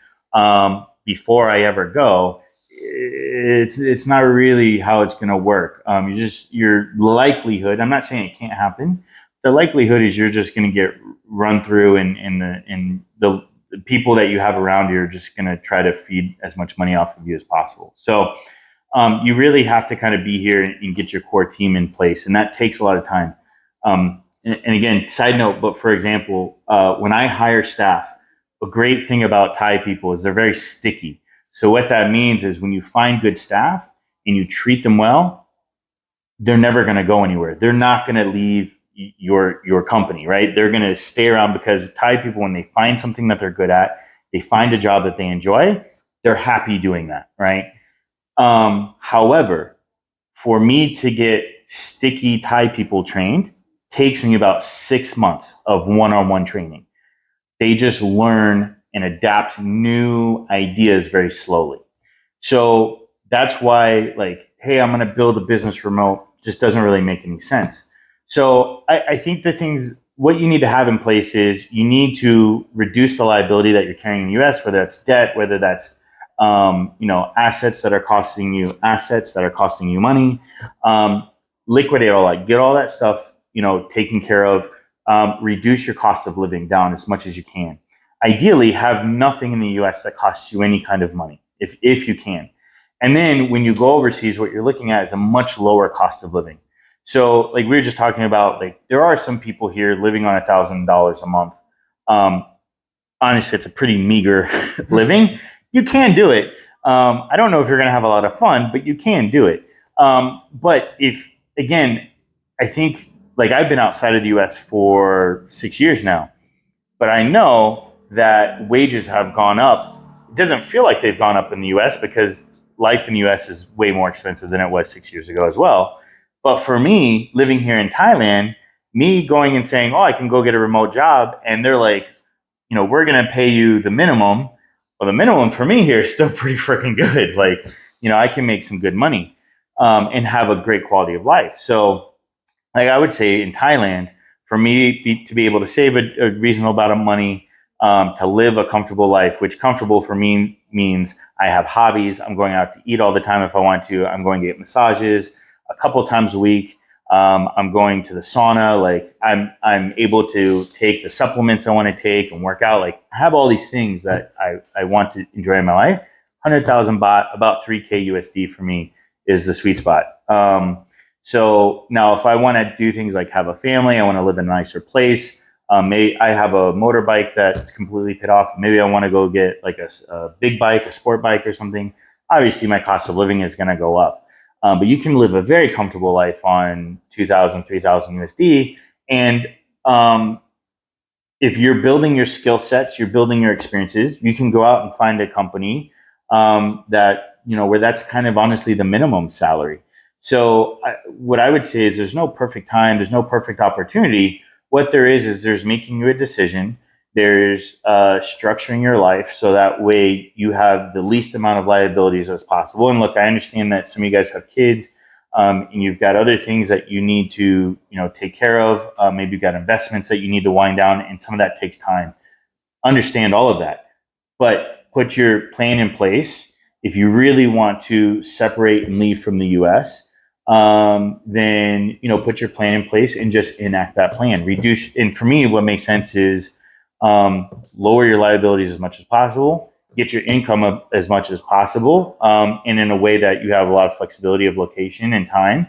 before I ever go, it's not really how it's going to work. Your likelihood, I'm not saying it can't happen. The likelihood is you're just going to get run through and the people that you have around you are just going to try to feed as much money off of you as possible. So you really have to kind of be here and get your core team in place. And that takes a lot of time. And again, side note, but for example, when I hire staff, a great thing about Thai people is they're very sticky. So what that means is when you find good staff and you treat them well, they're never going to go anywhere. They're not going to leave your company, right? They're going to stay around because Thai people, when they find something that they're good at, they find a job that they enjoy, they're happy doing that, right? However, for me to get sticky Thai people trained, takes me about 6 months of one-on-one training. They just learn and adapt new ideas very slowly. So that's why, like, hey, I'm going to build a business remote just doesn't really make any sense. So I think what you need to have in place is you need to reduce the liability that you're carrying in the US, whether that's debt, whether that's assets that are costing you money, liquidate all that, get all that stuff taken care of. reduce your cost of living down as much as you can. Ideally, have nothing in the US that costs you any kind of money, if you can. And then when you go overseas, what you're looking at is a much lower cost of living. So like we were just talking about, like there are some people here living on $1,000 a month. Honestly, it's a pretty meager living. You can do it. I don't know if you're going to have a lot of fun, but you can do it. But if, again, I think like I've been outside of the US for 6 years now, but I know that wages have gone up. It doesn't feel like they've gone up in the US because life in the US is way more expensive than it was 6 years ago as well. But for me, living here in Thailand, me going and saying, oh, I can go get a remote job, and they're like, we're going to pay you the minimum. Well, the minimum for me here is still pretty freaking good. Like, I can make some good money and have a great quality of life. So, like I would say in Thailand, for me to be able to save a reasonable amount of money, to live a comfortable life, which comfortable for me means I have hobbies. I'm going out to eat all the time if I want to. I'm going to get massages a couple times a week. I'm going to the sauna. Like I'm able to take the supplements I want to take and work out. Like I have all these things that I want to enjoy in my life. 100,000 baht, about 3K USD for me is the sweet spot. So now if I want to do things like have a family, I want to live in a nicer place. Maybe I have a motorbike that's completely paid off. Maybe I want to go get like a big bike, a sport bike or something. Obviously my cost of living is going to go up. But you can live a very comfortable life on 2,000, 3,000 USD. And if you're building your skill sets, you're building your experiences, you can go out and find a company that, where that's kind of honestly the minimum salary. So what I would say is there's no perfect time, there's no perfect opportunity. What there is there's making you a decision. There's structuring your life so that way you have the least amount of liabilities as possible. And look, I understand that some of you guys have kids and you've got other things that you need to, take care of. Maybe you've got investments that you need to wind down, and some of that takes time. Understand all of that, but put your plan in place. If you really want to separate and leave from the US, then put your plan in place and just enact that plan. Reduce, and for me, what makes sense is lower your liabilities as much as possible, get your income up as much as possible, and in a way that you have a lot of flexibility of location and time,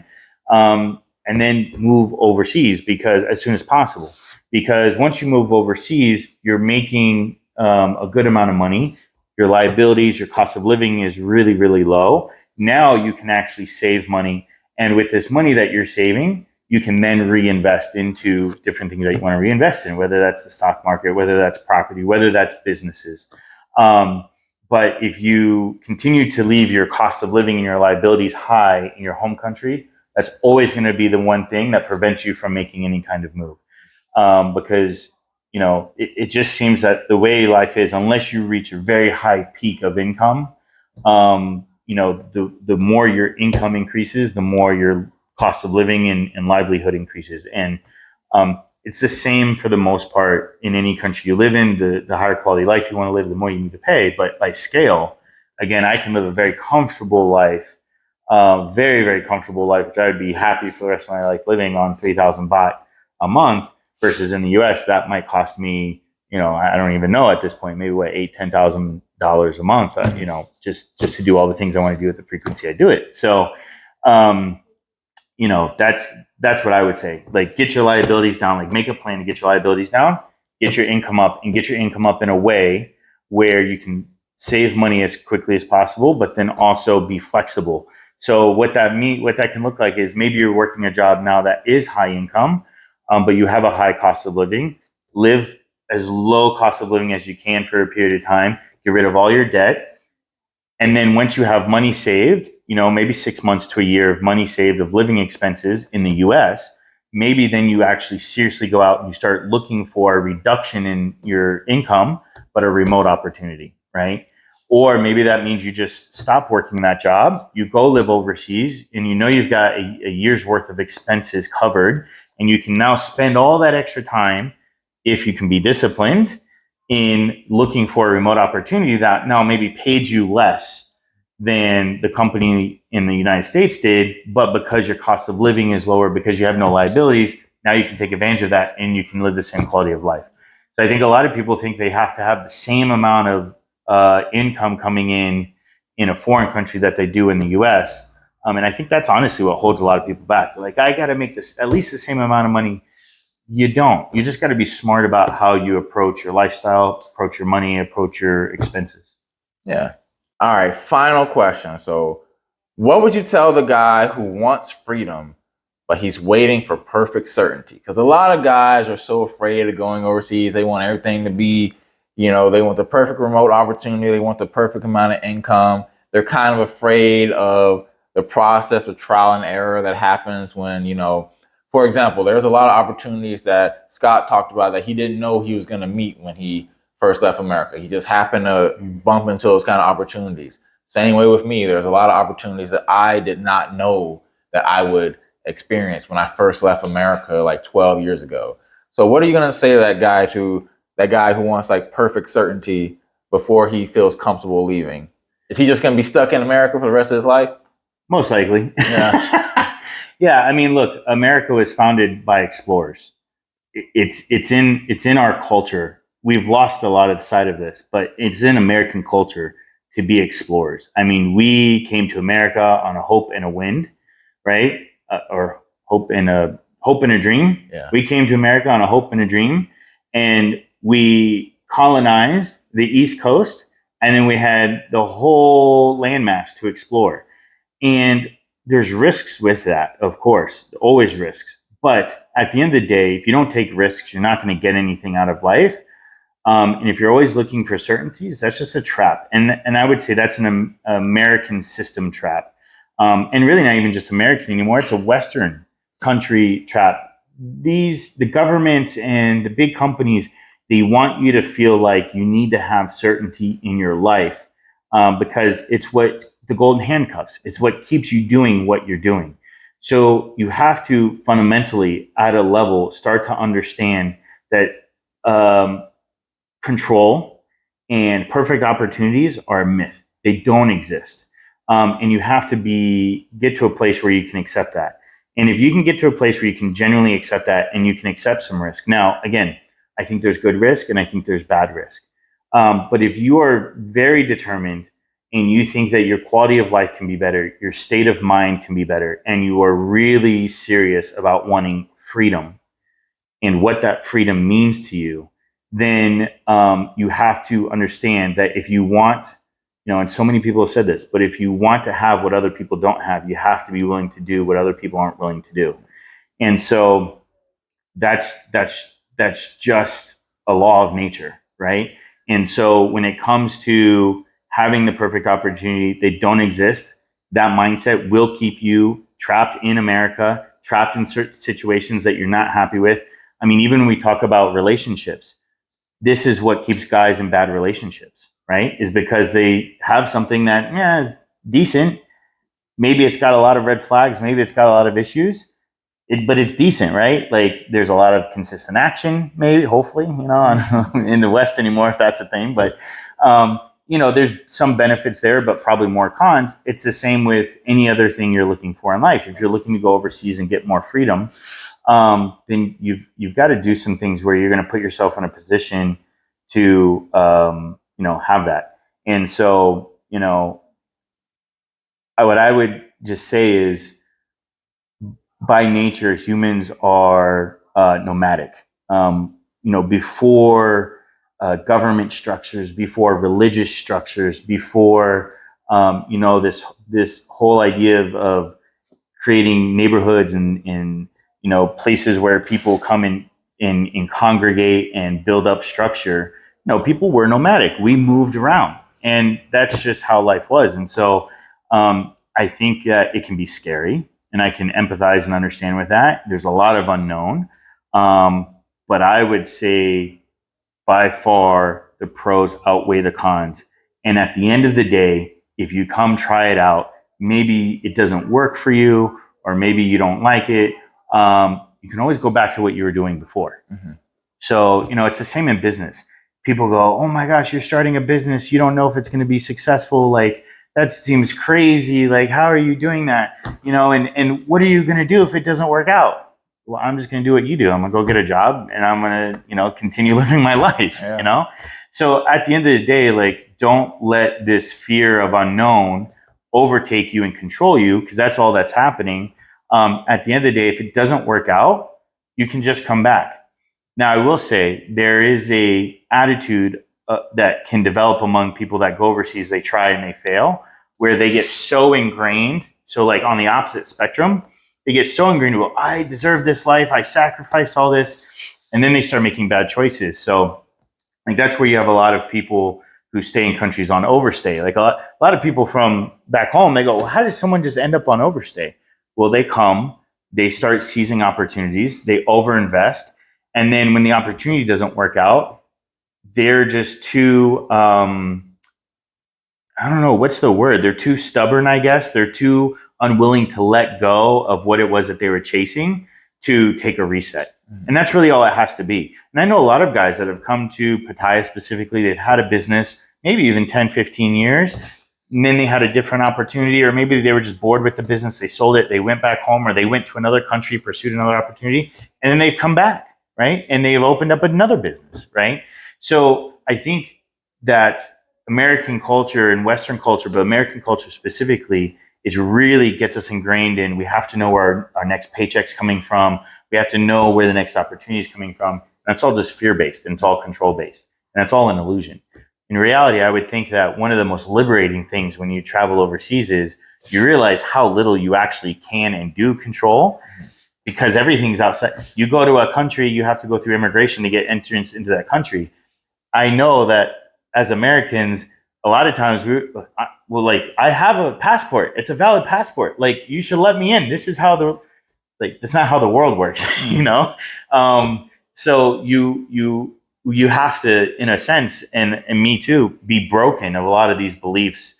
and then move overseas because as soon as possible. Because once you move overseas, you're making a good amount of money. Your liabilities, your cost of living is really, really low. Now you can actually save money. And with this money that you're saving, you can then reinvest into different things that you want to reinvest in, whether that's the stock market, whether that's property, whether that's businesses. But if you continue to leave your cost of living and your liabilities high in your home country, that's always going to be the one thing that prevents you from making any kind of move. Because, it just seems that the way life is, unless you reach a very high peak of income, the more your income increases, the more your cost of living and livelihood increases. And it's the same for the most part in any country you live in. The higher quality life you want to live, the more you need to pay. But by scale, again, I can live a very comfortable life, very, very comfortable life, which I would be happy for the rest of my life living on 3,000 baht a month, versus in the US, that might cost me, I don't even know at this point, maybe what, $8,000-$10,000 a month, just to do all the things I want to do at the frequency I do it. So, that's what I would say. Like, get your liabilities down, like make a plan to get your liabilities down, get your income up, and get your income up in a way where you can save money as quickly as possible, but then also be flexible. So what that can look like is maybe you're working a job now that is high income, but you have a high cost of living. Live as low cost of living as you can for a period of time. Get rid of all your debt. And then once you have money saved, maybe 6 months to a year of money saved of living expenses in the US, maybe then you actually seriously go out and you start looking for a reduction in your income, but a remote opportunity, right? Or maybe that means you just stop working that job, you go live overseas, and you've got a year's worth of expenses covered, and you can now spend all that extra time, if you can be disciplined, in looking for a remote opportunity that now maybe paid you less than the company in the United States did, but because your cost of living is lower, because you have no liabilities, now you can take advantage of that and you can live the same quality of life. So I think a lot of people think they have to have the same amount of income coming in a foreign country that they do in the US. And I think that's honestly what holds a lot of people back. They're like, I got to make this at least the same amount of money. You don't. You just got to be smart about how you approach your lifestyle, approach your money, approach your expenses. Yeah. All right. Final question. So, what would you tell the guy who wants freedom, but he's waiting for perfect certainty? Because a lot of guys are so afraid of going overseas. They want everything to be, they want the perfect remote opportunity. They want the perfect amount of income. They're kind of afraid of the process of trial and error that happens when, for example, there's a lot of opportunities that Scott talked about that he didn't know he was going to meet when he first left America. He just happened to bump into those kind of opportunities. Same way with me. There's a lot of opportunities that I did not know that I would experience when I first left America like 12 years ago. So what are you going to say to that guy who wants like perfect certainty before he feels comfortable leaving? Is he just going to be stuck in America for the rest of his life? Most likely. Yeah. Yeah. I mean, look, America was founded by explorers. It's in our culture. We've lost a lot of the side of this, but it's in American culture to be explorers. I mean, we came to America on a hope and a wind, right? Or hope and a dream. Yeah. We came to America on a hope and a dream, and we colonized the East Coast, and then we had the whole landmass to explore. And there's risks with that, of course, always risks. But at the end of the day, if you don't take risks, you're not going to get anything out of life. And if you're always looking for certainties, that's just a trap. And I would say that's an American system trap. And really not even just American anymore. It's a Western country trap. The governments and the big companies, they want you to feel like you need to have certainty in your life because it's what the golden handcuffs. It's what keeps you doing what you're doing. So you have to fundamentally, at a level, start to understand that control and perfect opportunities are a myth. They don't exist. And you have to get to a place where you can accept that. And if you can get to a place where you can genuinely accept that and you can accept some risk. Now, again, I think there's good risk and I think there's bad risk. But if you are very determined and you think that your quality of life can be better, your state of mind can be better, and you are really serious about wanting freedom and what that freedom means to you, then you have to understand that if you want, and so many people have said this, but if you want to have what other people don't have, you have to be willing to do what other people aren't willing to do. And so that's just a law of nature, right? And so when it comes to having the perfect opportunity, they don't exist. That mindset will keep you trapped in America, trapped in certain situations that you're not happy with. I mean, even when we talk about relationships, this is what keeps guys in bad relationships, right? Is because they have something that, is decent. Maybe it's got a lot of red flags. Maybe it's got a lot of issues, but it's decent, right? Like there's a lot of consistent action, maybe, hopefully, I don't know in the West anymore, if that's a thing, but, there's some benefits there, but probably more cons. It's the same with any other thing you're looking for in life. If you're looking to go overseas and get more freedom, then you've got to do some things where you're going to put yourself in a position to, have that. And so, what I would just say is by nature, humans are nomadic. Before government structures, before religious structures, before, this whole idea of creating neighborhoods and places where people come in and congregate and build up structure. People were nomadic. We moved around, and that's just how life was. And so I think that it can be scary, and I can empathize and understand with that. There's a lot of unknown, but I would say by far the pros outweigh the cons. And at the end of the day, if you come try it out, maybe it doesn't work for you, or maybe you don't like it. You can always go back to what you were doing before. Mm-hmm. So, it's the same in business. People go, oh my gosh, you're starting a business. You don't know if it's going to be successful. Like, that seems crazy. Like, how are you doing that? And what are you going to do if it doesn't work out? well, I'm just going to do what you do. I'm going to go get a job and I'm going to, continue living my life, So at the end of the day, like, don't let this fear of unknown overtake you and control you, because that's all that's happening. At the end of the day, if it doesn't work out, you can just come back. Now, I will say there is a attitude that can develop among people that go overseas. They try and they fail, where they get so ingrained. So like on the opposite spectrum, they get so ingrained, well, I deserve this life. I sacrificed all this. And then they start making bad choices. So like that's where you have a lot of people who stay in countries on overstay. Like a lot of people from back home, they go, well, how did someone just end up on overstay? Well, they come, they start seizing opportunities, they overinvest. And then when the opportunity doesn't work out, they're just too, I don't know, what's the word? They're too stubborn, I guess. They're too unwilling to let go of what it was that they were chasing to take a reset. And that's really all it has to be. And I know a lot of guys that have come to Pattaya specifically, they've had a business, maybe even 10, 15 years, and then they had a different opportunity, or maybe they were just bored with the business, they sold it, they went back home, or they went to another country, pursued another opportunity, and then they've come back, right? And they've opened up another business, right? So I think that American culture and Western culture, but American culture specifically, it really gets us ingrained in, we have to know where our next paycheck's coming from. We have to know where the next opportunity is coming from. And that's all just fear-based, and it's all control-based. And that's all an illusion. In reality, I would think that one of the most liberating things when you travel overseas is you realize how little you actually can and do control, because everything's outside. You go to a country, you have to go through immigration to get entrance into that country. I know that as Americans, a lot of times I have a passport. It's a valid passport. Like, you should let me in. This is how that's not how the world works, So you have to, in a sense, and me too, be broken of a lot of these beliefs.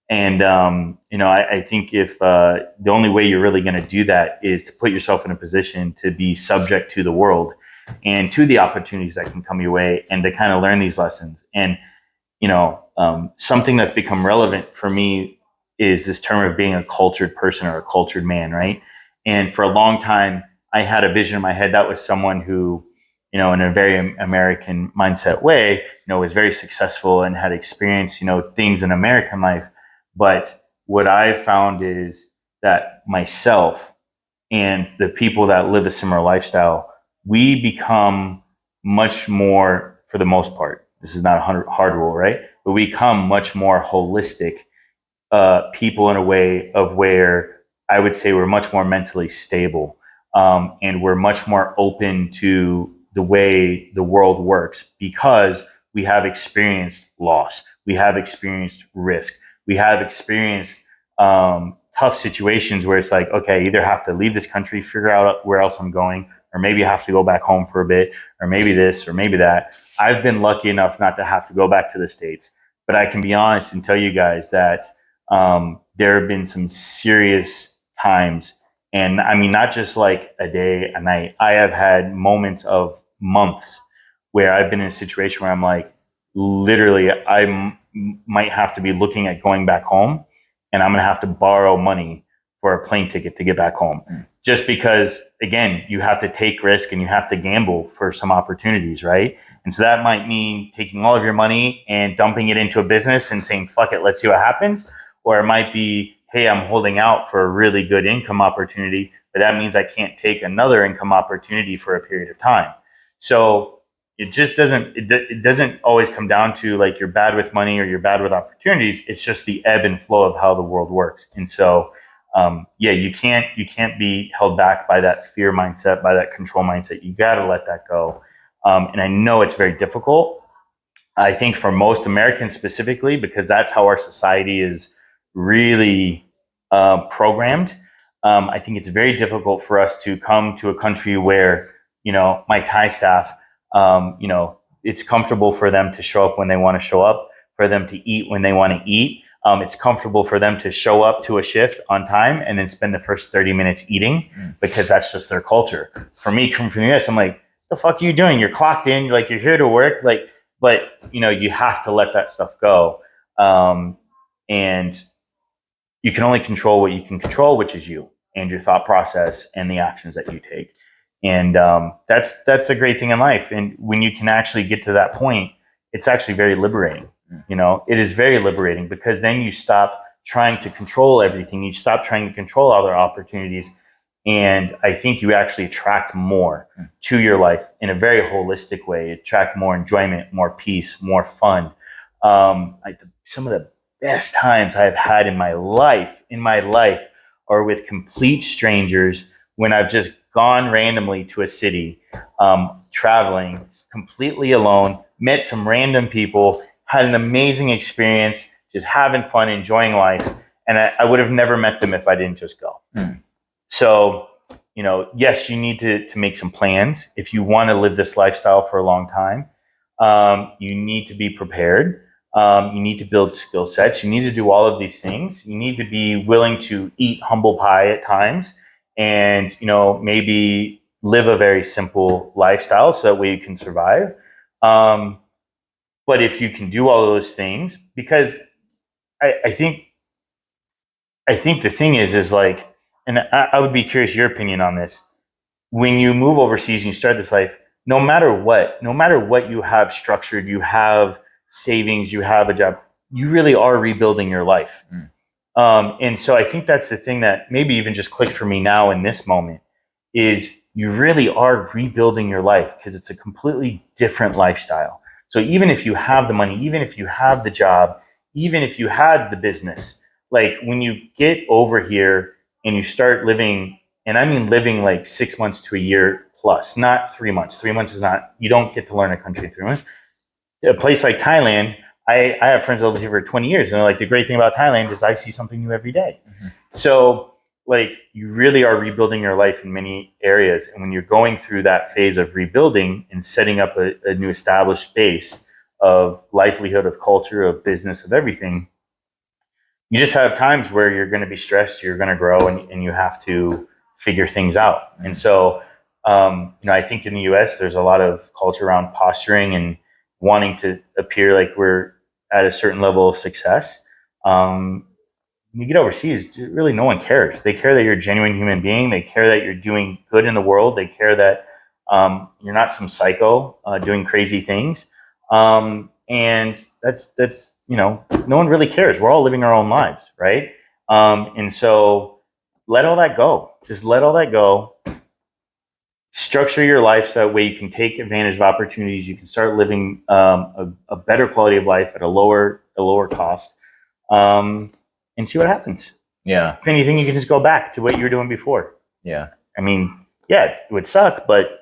And I think if the only way you're really going to do that is to put yourself in a position to be subject to the world and to the opportunities that can come your way, and to kind of learn these lessons. And something that's become relevant for me is this term of being a cultured person or a cultured man, right? And for a long time, I had a vision in my head that was someone who, in a very American mindset way, was very successful and had experienced, things in American life. But what I've found is that myself and the people that live a similar lifestyle, we become much more, for the most part, this is not a hard rule, right? But we become much more holistic people in a way of where I would say we're much more mentally stable, and we're much more open to the way the world works, because we have experienced loss, we have experienced risk, we have experienced tough situations where it's like, okay, I either have to leave this country, figure out where else I'm going, or maybe I have to go back home for a bit, or maybe this, or maybe that. I've been lucky enough not to have to go back to the States, but I can be honest and tell you guys that there have been some serious times, and I mean, not just like a day, a night. I have had moments of months where I've been in a situation where I'm like, literally, might have to be looking at going back home, and I'm going to have to borrow money for a plane ticket to get back home. Just because, again, you have to take risk and you have to gamble for some opportunities, right? And so that might mean taking all of your money and dumping it into a business and saying, fuck it, let's see what happens. Or it might be, hey, I'm holding out for a really good income opportunity, but that means I can't take another income opportunity for a period of time. So it just doesn't always come down to like you're bad with money or you're bad with opportunities. It's just the ebb and flow of how the world works. And so, you can't be held back by that fear mindset, by that control mindset. You got to let that go. And I know it's very difficult. I think for most Americans specifically, because that's how our society is really programmed. I think it's very difficult for us to come to a country where, my Thai staff, it's comfortable for them to show up when they want to show up, for them to eat when they want to eat. It's comfortable for them to show up to a shift on time and then spend the first 30 minutes eating, because that's just their culture. For me, coming from the US, I'm like, the fuck are you doing? You're clocked in, like you're here to work, but you have to let that stuff go. And you can only control what you can control, which is you and your thought process and the actions that you take. And that's a great thing in life. And when you can actually get to that point, it's actually very liberating. You know, it is very liberating, because then you stop trying to control everything. You stop trying to control other opportunities. And I think you actually attract more to your life in a very holistic way. You attract more enjoyment, more peace, more fun. Some of the best times I've had in my life are with complete strangers, when I've just gone randomly to a city, traveling completely alone, met some random people, had an amazing experience, just having fun, enjoying life. And I would have never met them if I didn't just go. So, you know, yes, you need to make some plans. If you want to live this lifestyle for a long time, you need to be prepared. You need to build skill sets. You need to do all of these things. You need to be willing to eat humble pie at times, and, you know, maybe live a very simple lifestyle so that way you can survive. But if you can do all of those things, because I think the thing is like, and I would be curious your opinion on this. When you move overseas and you start this life, no matter what you have structured, you have savings, you have a job, you really are rebuilding your life. And so I think that's the thing that maybe even just clicked for me now in this moment, is you really are rebuilding your life, because it's a completely different lifestyle. So even if you have the money, even if you have the job, even if you had the business, like when you get over here and you start living, and I mean living like 6 months to a year plus, not 3 months. 3 months is not, you don't get to learn a country in 3 months. A place like Thailand, I have friends that live here for 20 years, and they're like, the great thing about Thailand is I see something new every day. So like, you really are rebuilding your life in many areas. And when you're going through that phase of rebuilding and setting up a new established base of livelihood, of culture, of business, of everything, you just have times where you're going to be stressed, you're going to grow, and you have to figure things out. And so, you know, I think in the US, there's a lot of culture around posturing and wanting to appear like we're at a certain level of success. When you get overseas, really no one cares. They care that you're a genuine human being. They care that you're doing good in the world. They care that you're not some psycho doing crazy things. And that's, you know, no one really cares. We're all living our own lives, right? And so let all that go. Just let all that go. Structure your life so that way you can take advantage of opportunities. You can start living a better quality of life at a lower cost, and see what happens. Yeah. If anything, you can just go back to what you were doing before. Yeah. I mean, yeah, it would suck, but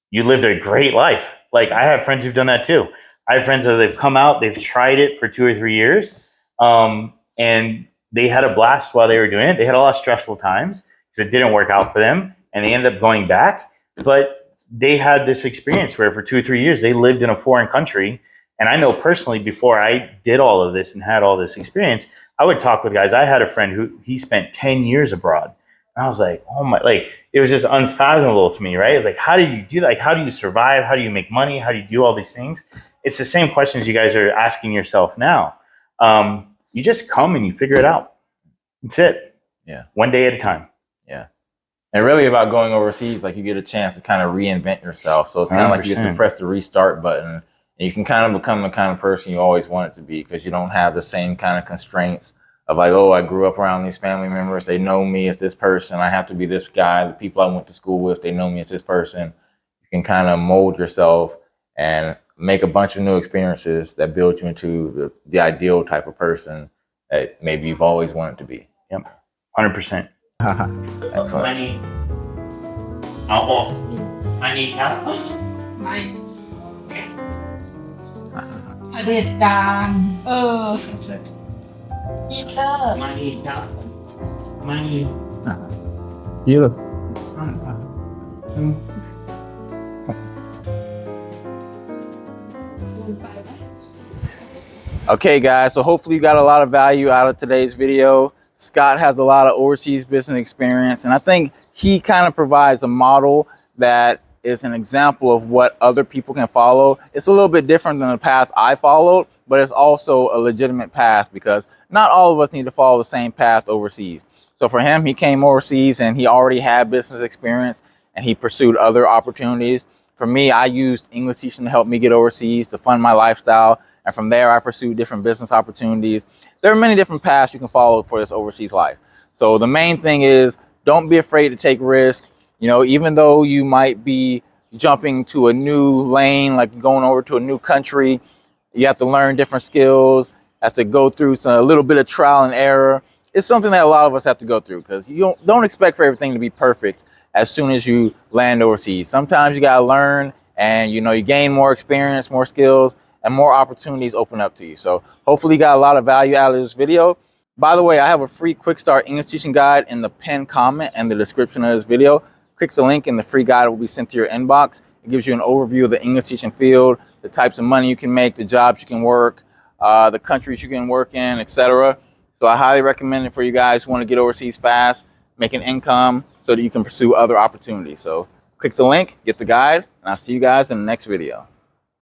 you lived a great life. Like, I have friends who've done that too. I have friends that they've come out, they've tried it for 2 or 3 years, and they had a blast while they were doing it. They had a lot of stressful times because it didn't work out for them, and they ended up going back. But they had this experience where for 2 or 3 years, they lived in a foreign country. And I know personally, before I did all of this and had all this experience, I would talk with guys. I had a friend who he spent 10 years abroad. And I was like, oh my, like, it was just unfathomable to me, right? It's like, how do you do that? Like, how do you survive? How do you make money? How do you do all these things? It's the same questions you guys are asking yourself now. You just come and you figure it out. That's it. Yeah. One day at a time. Yeah. And really about going overseas, like, you get a chance to kind of reinvent yourself. So it's kind of like you get to press the restart button, and you can kind of become the kind of person you always wanted to be, because you don't have the same kind of constraints of like, oh, I grew up around these family members. They know me as this person. I have to be this guy. The people I went to school with, they know me as this person. You can kind of mold yourself and make a bunch of new experiences that build you into the ideal type of person that maybe you've always wanted to be. Yep. 100%. Excellent. Money. Oh, money help. ไม่เผด็จการฮิตเลอร์ Money help. Money. Yes. Okay, guys, so hopefully you got a lot of value out of today's video. Scott has a lot of overseas business experience, and I think he kind of provides a model that is an example of what other people can follow. It's a little bit different than the path I followed, but it's also a legitimate path, because not all of us need to follow the same path overseas. So for him, he came overseas and he already had business experience, and he pursued other opportunities. For me, I used English teaching to help me get overseas, to fund my lifestyle. And from there, I pursued different business opportunities. There are many different paths you can follow for this overseas life. So the main thing is, don't be afraid to take risks. You know, even though you might be jumping to a new lane, like going over to a new country, you have to learn different skills, have to go through a little bit of trial and error. It's something that a lot of us have to go through, because you don't expect for everything to be perfect as soon as you land overseas. Sometimes you gotta learn, and you gain more experience, more skills, and more opportunities open up to you. So hopefully you got a lot of value out of this video. By the way, I have a free quick start English teaching guide in the pinned comment and the description of this video. Click the link and the free guide will be sent to your inbox. It gives you an overview of the English teaching field, the types of money you can make, the jobs you can work, the countries you can work in, etc. So I highly recommend it for you guys who want to get overseas fast, make an income so that you can pursue other opportunities. So click the link, get the guide, and I'll see you guys in the next video.